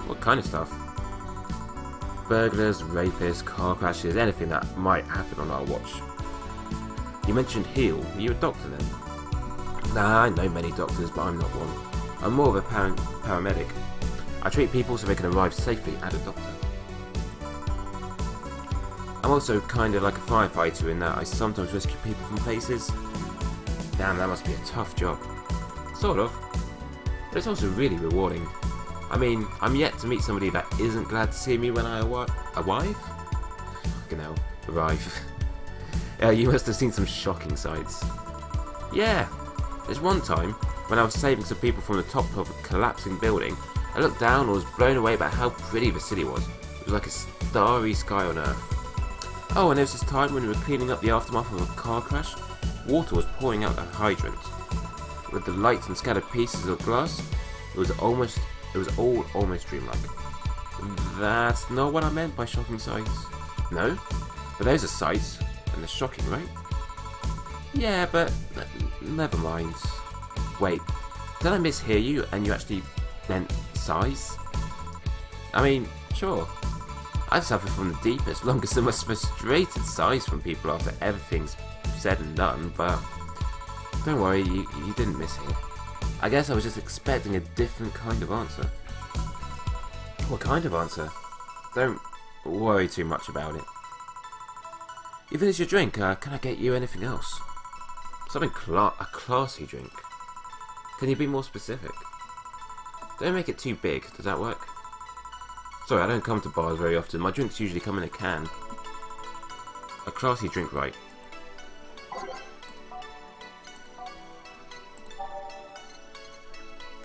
What kind of stuff? Burglars, rapists, car crashes, anything that might happen on our watch. You mentioned heal. Are you a doctor then? Nah, I know many doctors, but I'm not one. I'm more of a paramedic. I treat people so they can arrive safely at a doctor. I'm also kind of like a firefighter in that I sometimes rescue people from places. Damn, that must be a tough job. Sort of. But it's also really rewarding. I mean, I'm yet to meet somebody that isn't glad to see me when I arrive? Fucking hell, arrive. You must have seen some shocking sights. Yeah, there's one time when I was saving some people from the top of a collapsing building. I looked down and was blown away by how pretty the city was. It was like a starry sky on Earth. Oh, and there was this time when we were cleaning up the aftermath of a car crash. Water was pouring out a hydrant. With the lights and scattered pieces of glass, it was all almost dreamlike. That's not what I meant by shocking sights. No? But those are sights, and they're shocking, right? Yeah, but never mind. Wait, did I mishear you and you actually meant sighs? I mean, sure. I've suffered from the deepest, longest and most frustrated sighs from people after everything's said and done, but don't worry, you didn't mishear. I guess I was just expecting a different kind of answer. What kind of answer? Don't worry too much about it. You finished your drink, can I get you anything else? Something a classy drink. Can you be more specific? Don't make it too big, does that work? Sorry, I don't come to bars very often, my drinks usually come in a can. A classy drink, right?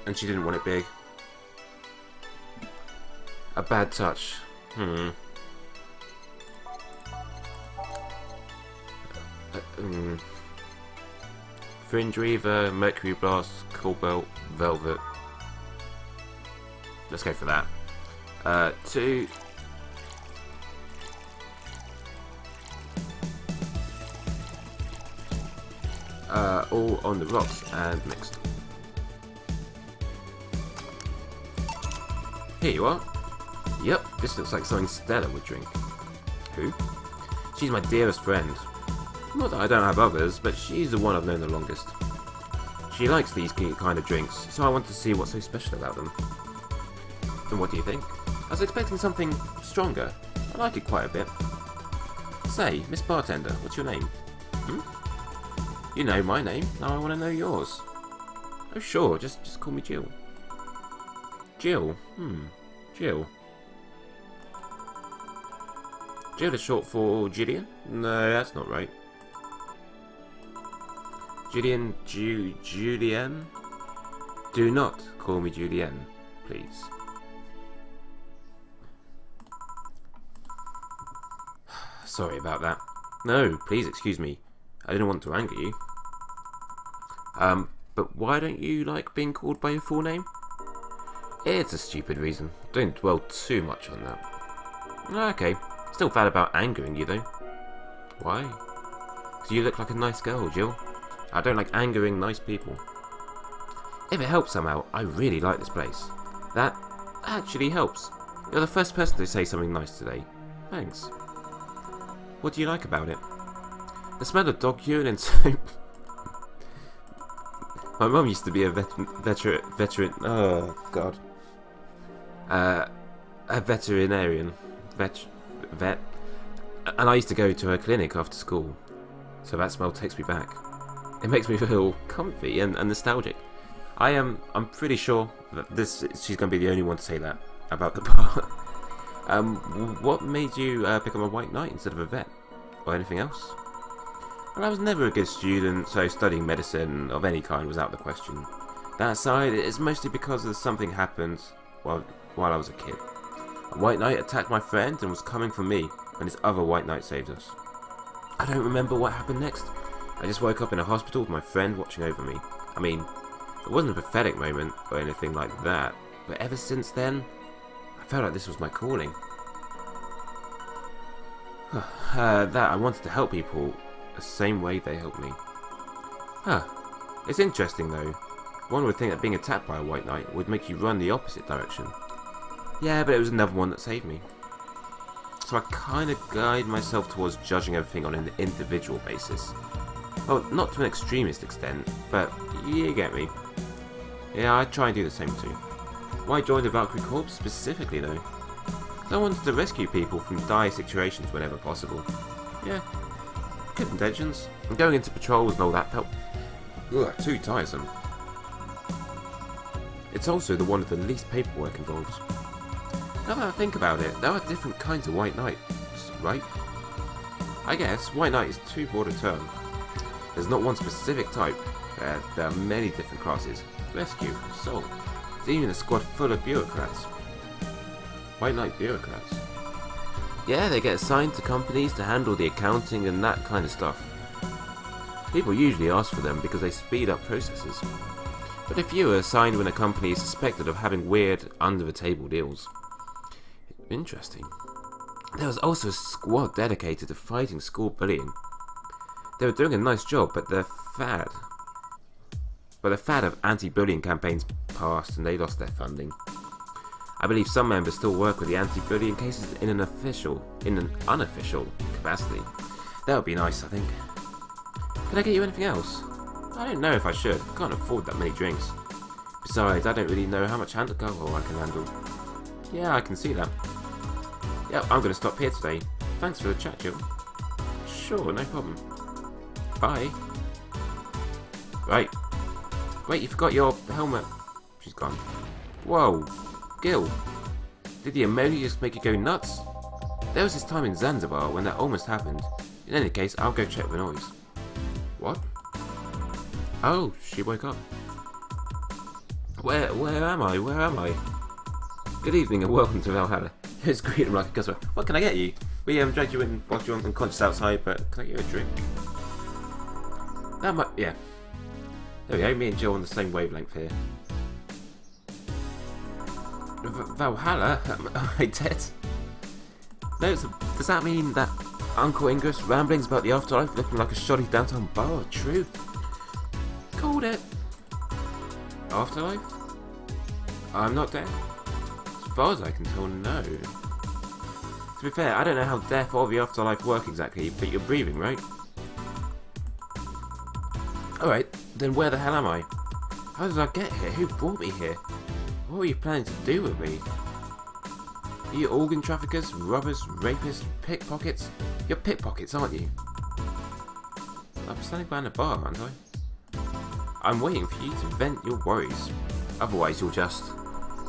And she didn't want it big. A bad touch. Fringe Reaver, Mercury Blast, Cobalt, Velvet. Let's go for that. 2. All on the rocks and mixed. Here you are. Yep, this looks like something Stella would drink. Who? She's my dearest friend. Not that I don't have others, but she's the one I've known the longest. She likes these kind of drinks, so I want to see what's so special about them. And what do you think? I was expecting something stronger. I like it quite a bit. Say, Miss Bartender, what's your name? You know my name, now I want to know yours. Oh sure, just call me Jill. Jill? Jill. Jill is short for Gillian? No, that's not right. Gillian, Julianne? Do not call me Julianne, please. Sorry about that. No, please excuse me. I didn't want to anger you. But why don't you like being called by your full name? It's a stupid reason. Don't dwell too much on that. Okay. Still bad about angering you though. Why? Because you look like a nice girl, Jill. I don't like angering nice people. If it helps somehow, I really like this place. That actually helps. You're the first person to say something nice today. Thanks. What do you like about it? The smell of dog urine and soap. My mum used to be a veteran. Oh god. A veterinarian. Vet. And I used to go to her clinic after school. So that smell takes me back. It makes me feel comfy and nostalgic. I'm pretty sure that she's going to be the only one to say that about the bar. What made you become a white knight instead of a vet? Or anything else? Well, I was never a good student, so studying medicine of any kind was out of the question. That aside, it's mostly because of something happened while I was a kid. A white knight attacked my friend and was coming for me when this other white knight saved us. I don't remember what happened next. I just woke up in a hospital with my friend watching over me. I mean, it wasn't a pathetic moment or anything like that, but ever since then, I felt like this was my calling. That I wanted to help people the same way they helped me. It's interesting though. One would think that being attacked by a white knight would make you run the opposite direction. Yeah, but it was another one that saved me. So I kind of guide myself towards judging everything on an individual basis. Well, not to an extremist extent, but you get me. Yeah, I try and do the same too. Why join the Valkyrie Corps specifically though? I wanted to rescue people from dire situations whenever possible. Yeah, good intentions. And going into patrols and all that felt too tiresome. It's also the one with the least paperwork involved. Now that I think about it, there are different kinds of white knights, right? I guess white knight is too broad a term. There's not one specific type. There are many different classes. Rescue, assault. There's even a squad full of bureaucrats. White knight bureaucrats. Yeah, they get assigned to companies to handle the accounting and that kind of stuff. People usually ask for them because they speed up processes. But a few are assigned when a company is suspected of having weird, under-the-table deals. Interesting. There was also a squad dedicated to fighting school bullying. They were doing a nice job, but the fad of anti-bullying campaigns passed and they lost their funding. I believe some members still work with the anti-bullying cases in an unofficial capacity. That would be nice, I think. Can I get you anything else? I don't know if I should. I can't afford that many drinks. Besides, I don't really know how much alcohol I can handle. Yeah, I can see that. Yep, I'm going to stop here today. Thanks for the chat, Jill. Sure, no problem. Bye. Right. Wait, you forgot your helmet. She's gone. Whoa. Gil. Did the ammonia just make you go nuts? There was this time in Zanzibar when that almost happened. In any case, I'll go check the noise. What? Oh, she woke up. Where am I? Where am I? Good evening and welcome to Valhalla. Just greet him like a customer. What can I get you? We dragged you in whilst you're unconscious outside, but can I get you a drink? That might, yeah. There we go, me and Jill on the same wavelength here. Valhalla? Am I dead? No, does that mean that Uncle Ingus' ramblings about the afterlife looking like a shoddy downtown bar are true? Called it. Afterlife? I'm not dead. far as I can tell, no. To be fair, I don't know how death or the afterlife work exactly, but you're breathing, right? Alright, then where the hell am I? How did I get here? Who brought me here? What were you planning to do with me? Are you organ traffickers, robbers, rapists, pickpockets? You're pickpockets, aren't you? I'm standing behind a bar, aren't I? I'm waiting for you to vent your worries. Otherwise you'll just...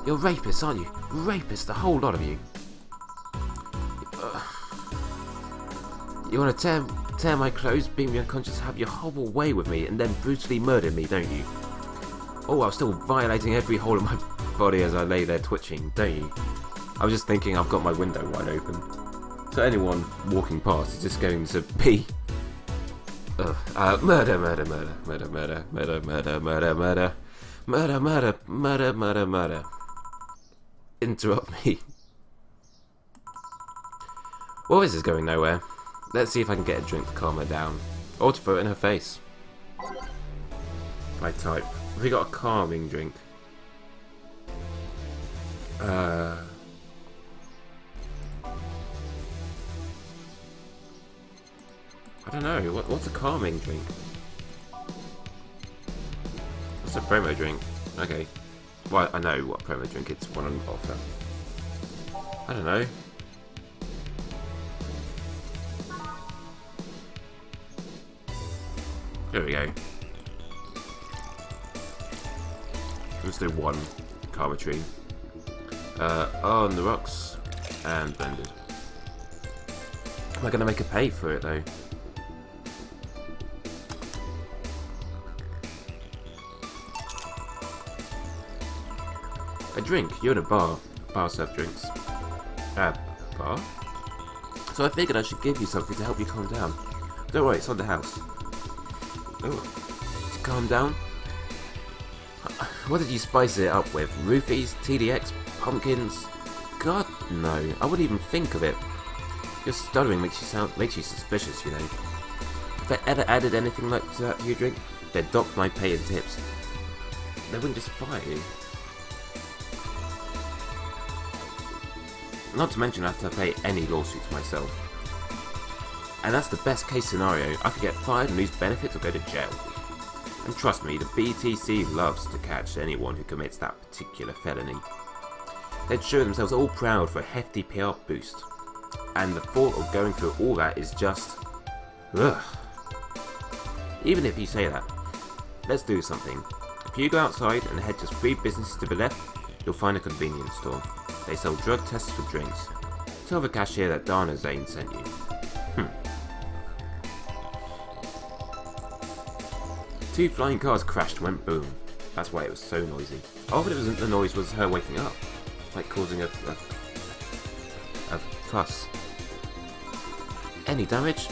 You're rapists, aren't you? Rapists, the whole lot of you. You want to tear my clothes, beat me unconscious, have your whole way with me, and then brutally murder me, don't you? Oh, while still violating every hole in my body as I lay there twitching, don't you? I was just thinking I've got my window wide open. So anyone walking past is just going to be... murder, murder, murder, murder, murder, murder, murder, murder, murder, murder, murder, murder, murder, murder. Interrupt me. Well, this is going nowhere. Let's see if I can get a drink to calm her down. Or to throw it in her face. I type. Have we got a calming drink? I don't know. What's a calming drink? What's a promo drink? Okay. Well, I know what promo drink it's one on offer. I don't know. There we go. Let's do one karma tree. On the rocks and blended. Am I gonna make her pay for it though? A drink. You're in a bar. Bar serve drinks. Bar? So I figured I should give you something to help you calm down. Don't worry, it's on the house. Oh, to calm down? What did you spice it up with? Roofies? TDX? Pumpkins? God, no. I wouldn't even think of it. Your stuttering makes you suspicious, you know. If I ever added anything like that to your drink, they'd dock my pay and tips. They wouldn't just fire you. Not to mention I have to pay any lawsuits myself. And that's the best case scenario. I could get fired and lose benefits or go to jail. And trust me, the BTC loves to catch anyone who commits that particular felony. They'd show themselves all proud for a hefty PR boost. And the thought of going through all that is just... ugh. Even if you say that, let's do something. If you go outside and head just 3 businesses to the left, you'll find a convenience store. They sell drug tests for drinks. Tell the cashier that Dana Zane sent you. 2 flying cars crashed and went boom. That's why it was so noisy. Oh, but it wasn't the noise, was her waking up. Like causing a fuss. Any damage?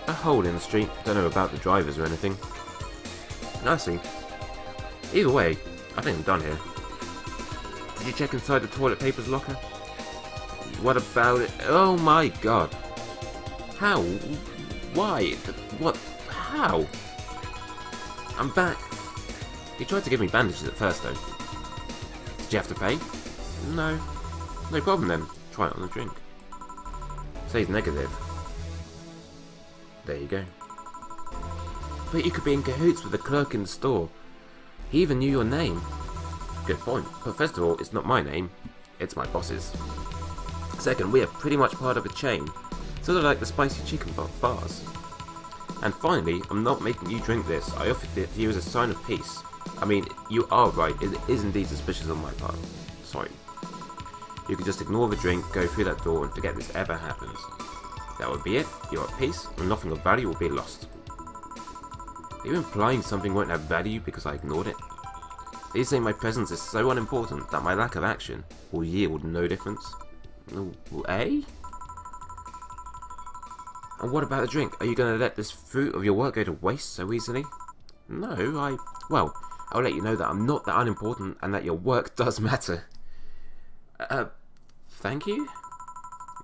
A hole in the street. Don't know about the drivers or anything. I see. Either way, I think I'm done here. Did you check inside the toilet paper's locker? What about it? Oh my god. How? Why? What? How? I'm back. He tried to give me bandages at first though. Did you have to pay? No. No problem then. Try it on the drink. Says negative. There you go. But you could be in cahoots with the clerk in the store. He even knew your name. Good point. But first of all, it's not my name. It's my boss's. Second, we are pretty much part of a chain. Sort of like the spicy chicken bars. And finally, I'm not making you drink this. I offered it to you as a sign of peace. I mean, you are right. It is indeed suspicious on my part. Sorry. You could just ignore the drink, go through that door, and forget this ever happens. That would be it. You're at peace, and nothing of value will be lost. Are you implying something won't have value because I ignored it? Are you saying my presence is so unimportant that my lack of action will yield no difference? Eh? And what about the drink? Are you going to let this fruit of your work go to waste so easily? No, well, I'll let you know that I'm not that unimportant and that your work does matter. Thank you?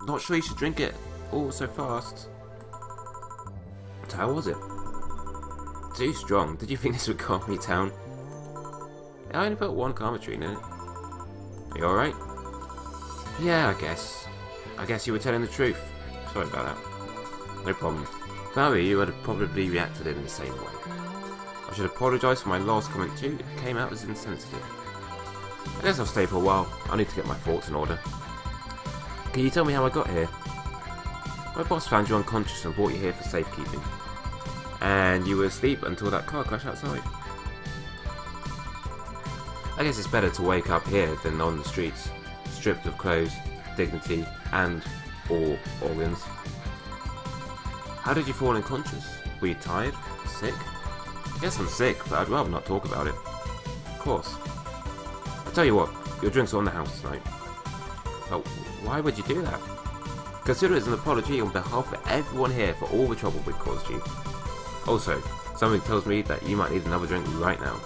Not sure you should drink it all so fast. So how was it? Too strong. Did you think this would calm me down? I only put 1 karma tree in it. Are you alright? Yeah, I guess. I guess you were telling the truth. Sorry about that. No problem. If I were you, I'd have probably reacted in the same way. I should apologise for my last comment too. It came out as insensitive. I guess I'll stay for a while. I need to get my thoughts in order. Can you tell me how I got here? My boss found you unconscious and brought you here for safekeeping. And you were asleep until that car crash outside. I guess it's better to wake up here than on the streets, stripped of clothes, dignity, and all organs. How did you fall unconscious? Were you tired? Sick? Yes, I'm sick, but I'd rather not talk about it. Of course. I'll tell you what, your drinks are on the house tonight. But why would you do that? Consider it as an apology on behalf of everyone here for all the trouble we caused you. Also, something tells me that you might need another drink right now.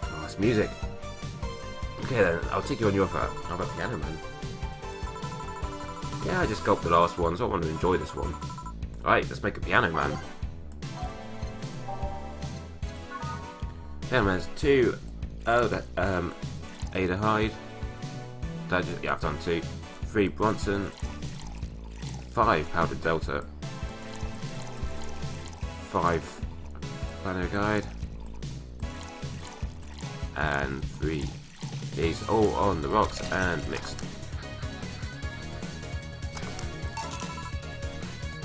Oh, it's music. Okay then, I'll take you on your offer. How about Piano Man? Yeah, I just gulped the last one, so I want to enjoy this one. Alright, let's make a Piano Man. Piano Man has 2 Ada Hyde. Yeah, I've done 2. 3 Bronson. 5 Powdered Delta. 5 Piano Guide. And 3 these all on the rocks and mixed.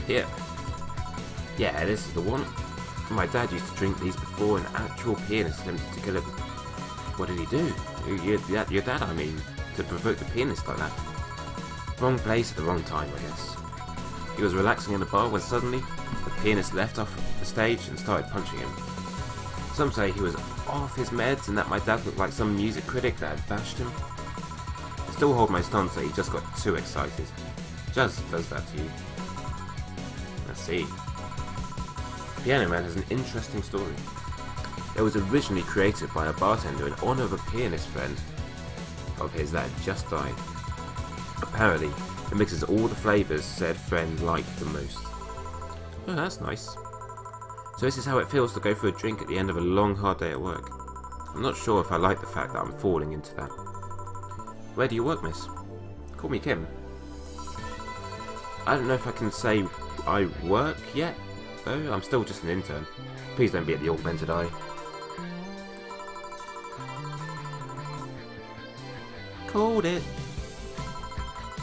Here. Yeah, this is the one. My dad used to drink these before an actual pianist attempted to kill him. What did he do? Your dad, I mean, to provoke the pianist like that. Wrong place at the wrong time, I guess. He was relaxing in the bar when suddenly the pianist left off the stage and started punching him. Some say he was off his meds and that my dad looked like some music critic that had bashed him. I still hold my stance that he just got too excited. Just does that to you. Let's see. Piano Man has an interesting story. It was originally created by a bartender in honour of a pianist friend of his that had just died. Apparently, it mixes all the flavours said friend liked the most. Oh, that's nice. So this is how it feels to go for a drink at the end of a long hard day at work. I'm not sure if I like the fact that I'm falling into that. Where do you work, miss? Call me Kim. I don't know if I can say I work yet, though. I'm still just an intern. Please don't be at the augmented eye. Called it.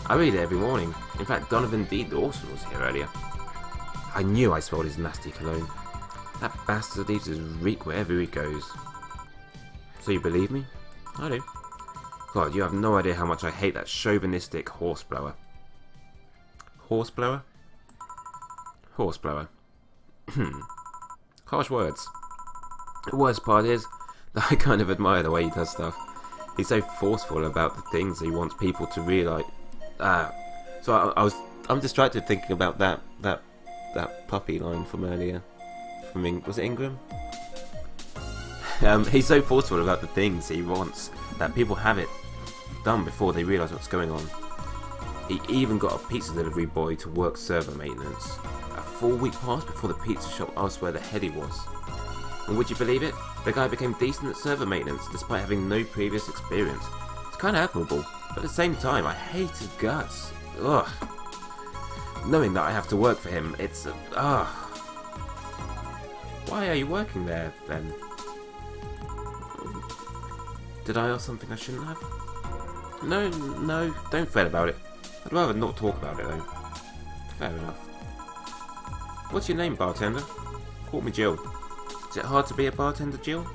I read it every morning. In fact, Donovan D. Dawson was here earlier. I knew I smelled his nasty cologne. That bastard leaves his reek wherever he goes. So you believe me? I do. God, you have no idea how much I hate that chauvinistic horseblower. Horseblower? Horseblower. Harsh words. The worst part is that I kind of admire the way he does stuff. He's so forceful about the things he wants people to realise. So I'm distracted thinking about that puppy line from earlier. Was it Ingram? He's so forceful about the things he wants that people have it done before they realise what's going on. He even got a pizza delivery boy to work server maintenance. A full week passed before the pizza shop asked where the head he was. And would you believe it? The guy became decent at server maintenance despite having no previous experience. It's kind of admirable, but at the same time I hate his guts. Ugh. Knowing that I have to work for him, it's ugh. Why are you working there, then? Did I ask something I shouldn't have? No, don't fret about it. I'd rather not talk about it, though. Fair enough. What's your name, bartender? Call me Jill. Is it hard to be a bartender, Jill?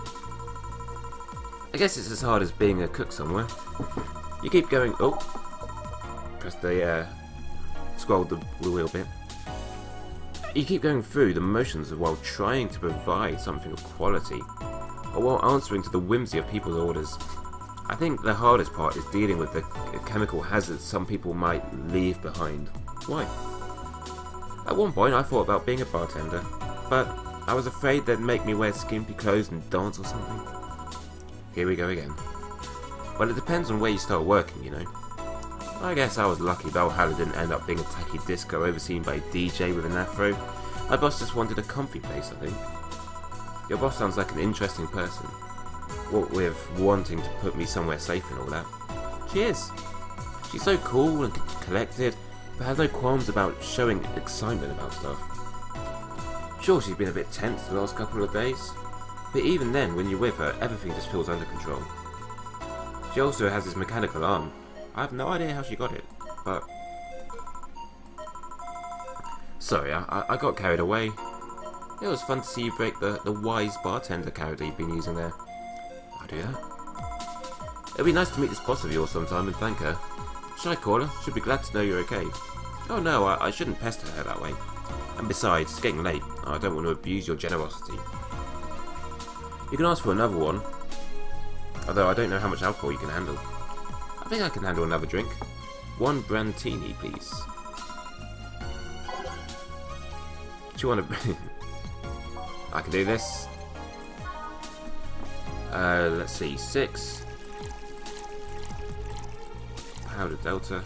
I guess it's as hard as being a cook somewhere. You keep going... Oh! Press the, scroll the wheel bit. You keep going through the motions while trying to provide something of quality, or while answering to the whimsy of people's orders. I think the hardest part is dealing with the chemical hazards some people might leave behind. Why? At one point I thought about being a bartender, but I was afraid they'd make me wear skimpy clothes and dance or something. Here we go again. Well, it depends on where you start working, you know. I guess I was lucky Valhalla didn't end up being a tacky disco overseen by a DJ with an afro. My boss just wanted a comfy place, I think. Your boss sounds like an interesting person. What with wanting to put me somewhere safe and all that. She is. She's so cool and collected, but has no qualms about showing excitement about stuff. Sure, she's been a bit tense the last couple of days, but even then, when you're with her, everything just feels under control. She also has this mechanical arm. I have no idea how she got it, but... Sorry, I got carried away. It was fun to see you break the wise bartender character you've been using there. I'll do that. It'd be nice to meet this boss of yours sometime and thank her. Should I call her? She'll be glad to know you're okay. Oh no, I shouldn't pester her that way. And besides, it's getting late. I don't want to abuse your generosity. You can ask for another one. Although I don't know how much alcohol you can handle. I think I can handle another drink. 1 Brandtini, please. Do you want to... I can do this. Let's see, 6. Powdered Delta.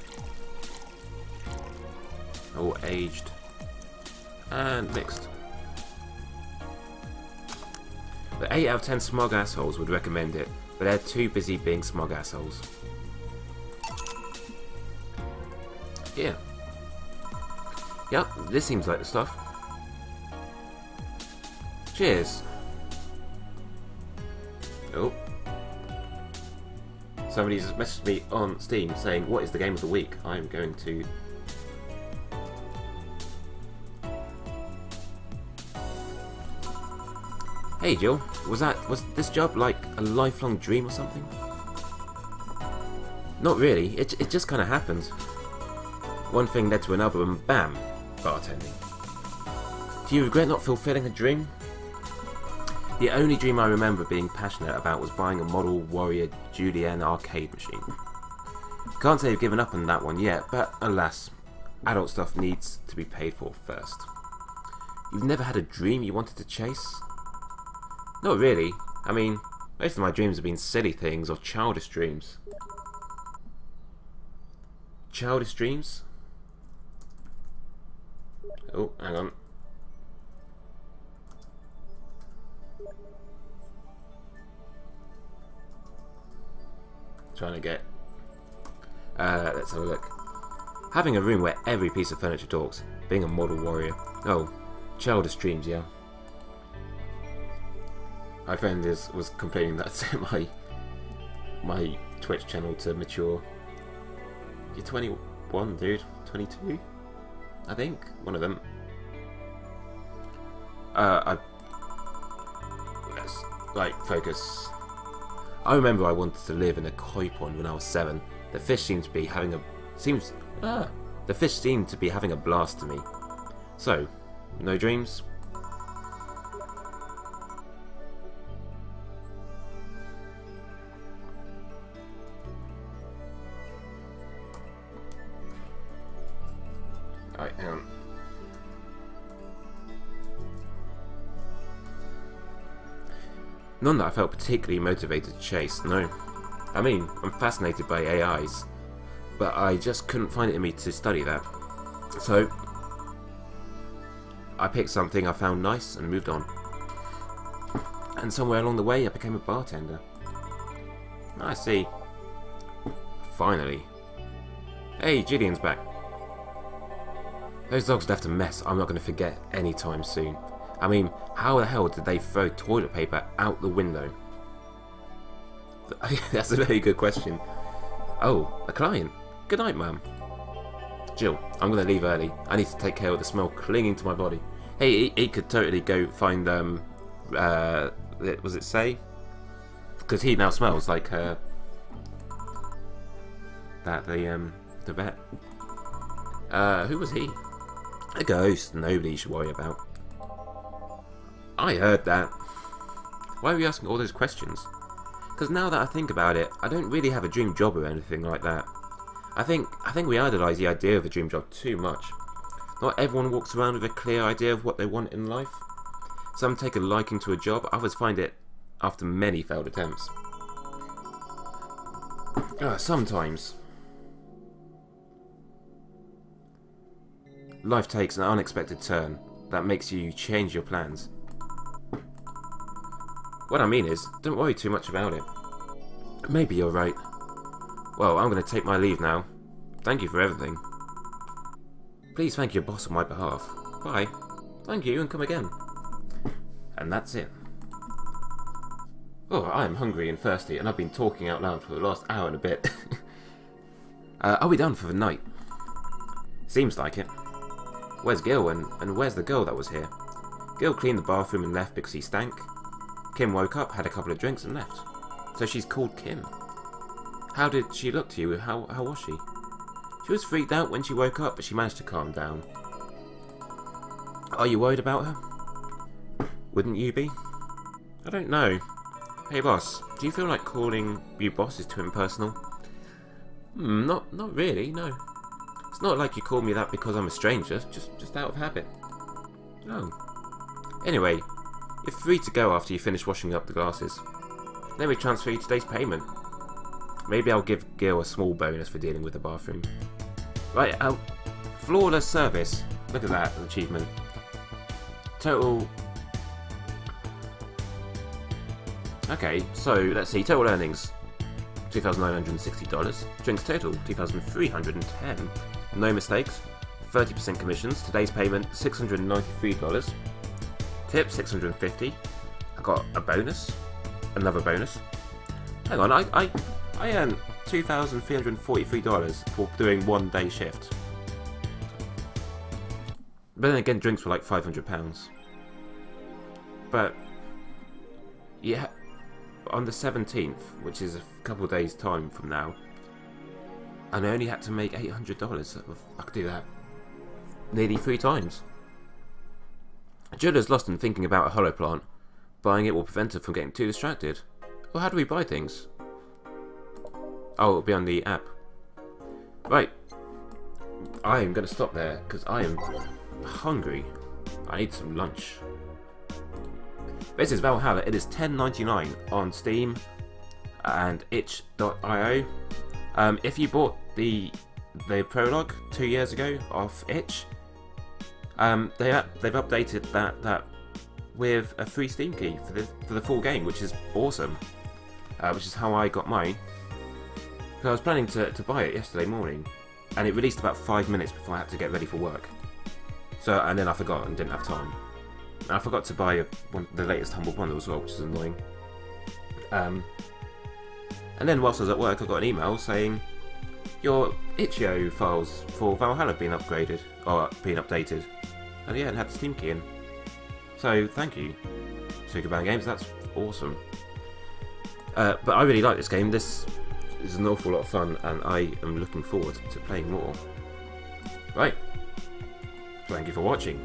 All aged. And mixed. The 8 out of 10 smug assholes would recommend it, but they're too busy being smug assholes. Here. Yep, this seems like the stuff. Cheers. Oh. Somebody's messaged me on Steam saying, what is the game of the week? I'm going to... Hey Jill, was this job like a lifelong dream or something? Not really, it just kind of happened. One thing led to another and bam, bartending. Do you regret not fulfilling a dream? The only dream I remember being passionate about was buying a model Warrior Julienne arcade machine. Can't say I've given up on that one yet, but alas, adult stuff needs to be paid for first. You've never had a dream you wanted to chase? Not really. I mean, most of my dreams have been silly things or childish dreams. Childish dreams? Oh, hang on. Trying to get... let's have a look. Having a room where every piece of furniture talks. Being a model warrior. Oh, childish dreams, yeah. My friend was complaining that my Twitch channel to mature. You're 21, dude. 22? I think. One of them. Let's, like, focus. I remember I wanted to live in a koi pond when I was 7. The fish seemed to be having a... The fish seemed to be having a blast to me. So, no dreams? Alright, hang on. None that I felt particularly motivated to chase, no. I mean, I'm fascinated by AIs, but I just couldn't find it in me to study that. So, I picked something I found nice and moved on. And somewhere along the way I became a bartender. I see. Finally. Hey, Gideon's back. Those dogs left a mess I'm not going to forget anytime soon. I mean, how the hell did they throw toilet paper out the window? That's a very good question. Oh, a client. Good night, ma'am. Jill, I'm going to leave early. I need to take care of the smell clinging to my body. Hey, he could totally go find, was it Say? Because he now smells like, the vet. Who was he? A ghost nobody should worry about. I heard that. Why are you asking all those questions? Because now that I think about it, I don't really have a dream job or anything like that. I think we idolise the idea of a dream job too much. Not everyone walks around with a clear idea of what they want in life. Some take a liking to a job, others find it after many failed attempts. Sometimes. Life takes an unexpected turn that makes you change your plans. What I mean is, don't worry too much about it. Maybe you're right. Well, I'm going to take my leave now. Thank you for everything. Please thank your boss on my behalf. Bye. Thank you, and come again. And that's it. Oh, I am hungry and thirsty, and I've been talking out loud for the last hour and a bit. Are we done for the night? Seems like it. Where's Gil, and where's the girl that was here? Gil cleaned the bathroom and left because he stank. Kim woke up, had a couple of drinks, and left. So she's called Kim. How did she look to you? How was she? She was freaked out when she woke up, but she managed to calm down. Are you worried about her? Wouldn't you be? I don't know. Hey boss, do you feel like calling you boss is too impersonal? Not really, no. It's not like you call me that because I'm a stranger, just out of habit. Oh. Anyway, you're free to go after you finish washing up the glasses. Let me transfer you today's payment. Maybe I'll give Gil a small bonus for dealing with the bathroom. Right, flawless service. Look at that achievement. Total... Okay, so let's see. Total earnings, $2,960. Drinks total, $2,310. No mistakes. 30% commissions. Today's payment, $693. Tip, $650. I got a bonus. Another bonus. Hang on, I earned $2,343 for doing 1 day shift. But then again, drinks were like £500. But yeah, on the 17th, which is a couple of days' time from now, and I only had to make $800. I could do that nearly 3 times. Julia's lost in thinking about a hollow plant. Buying it will prevent her from getting too distracted. Well, how do we buy things? Oh, it'll be on the app. Right. I am going to stop there because I am hungry. I need some lunch. This is Valhalla. It is $10.99 on Steam and itch.io. If you bought the prologue 2 years ago off itch, they've updated that with a free Steam key for the full game, which is awesome. Which is how I got mine. So I was planning to buy it yesterday morning, and it released about 5 minutes before I had to get ready for work. So, and then I forgot and didn't have time. And I forgot to buy the latest Humble Bundle as well, which is annoying. And then whilst I was at work, I got an email saying your itch.io files for Valhalla have been upgraded or been updated. And yeah, it had the Steam key in. So thank you, Sugar Games. That's awesome. But I really like this game. This is an awful lot of fun, and I am looking forward to playing more. Right. Thank you for watching.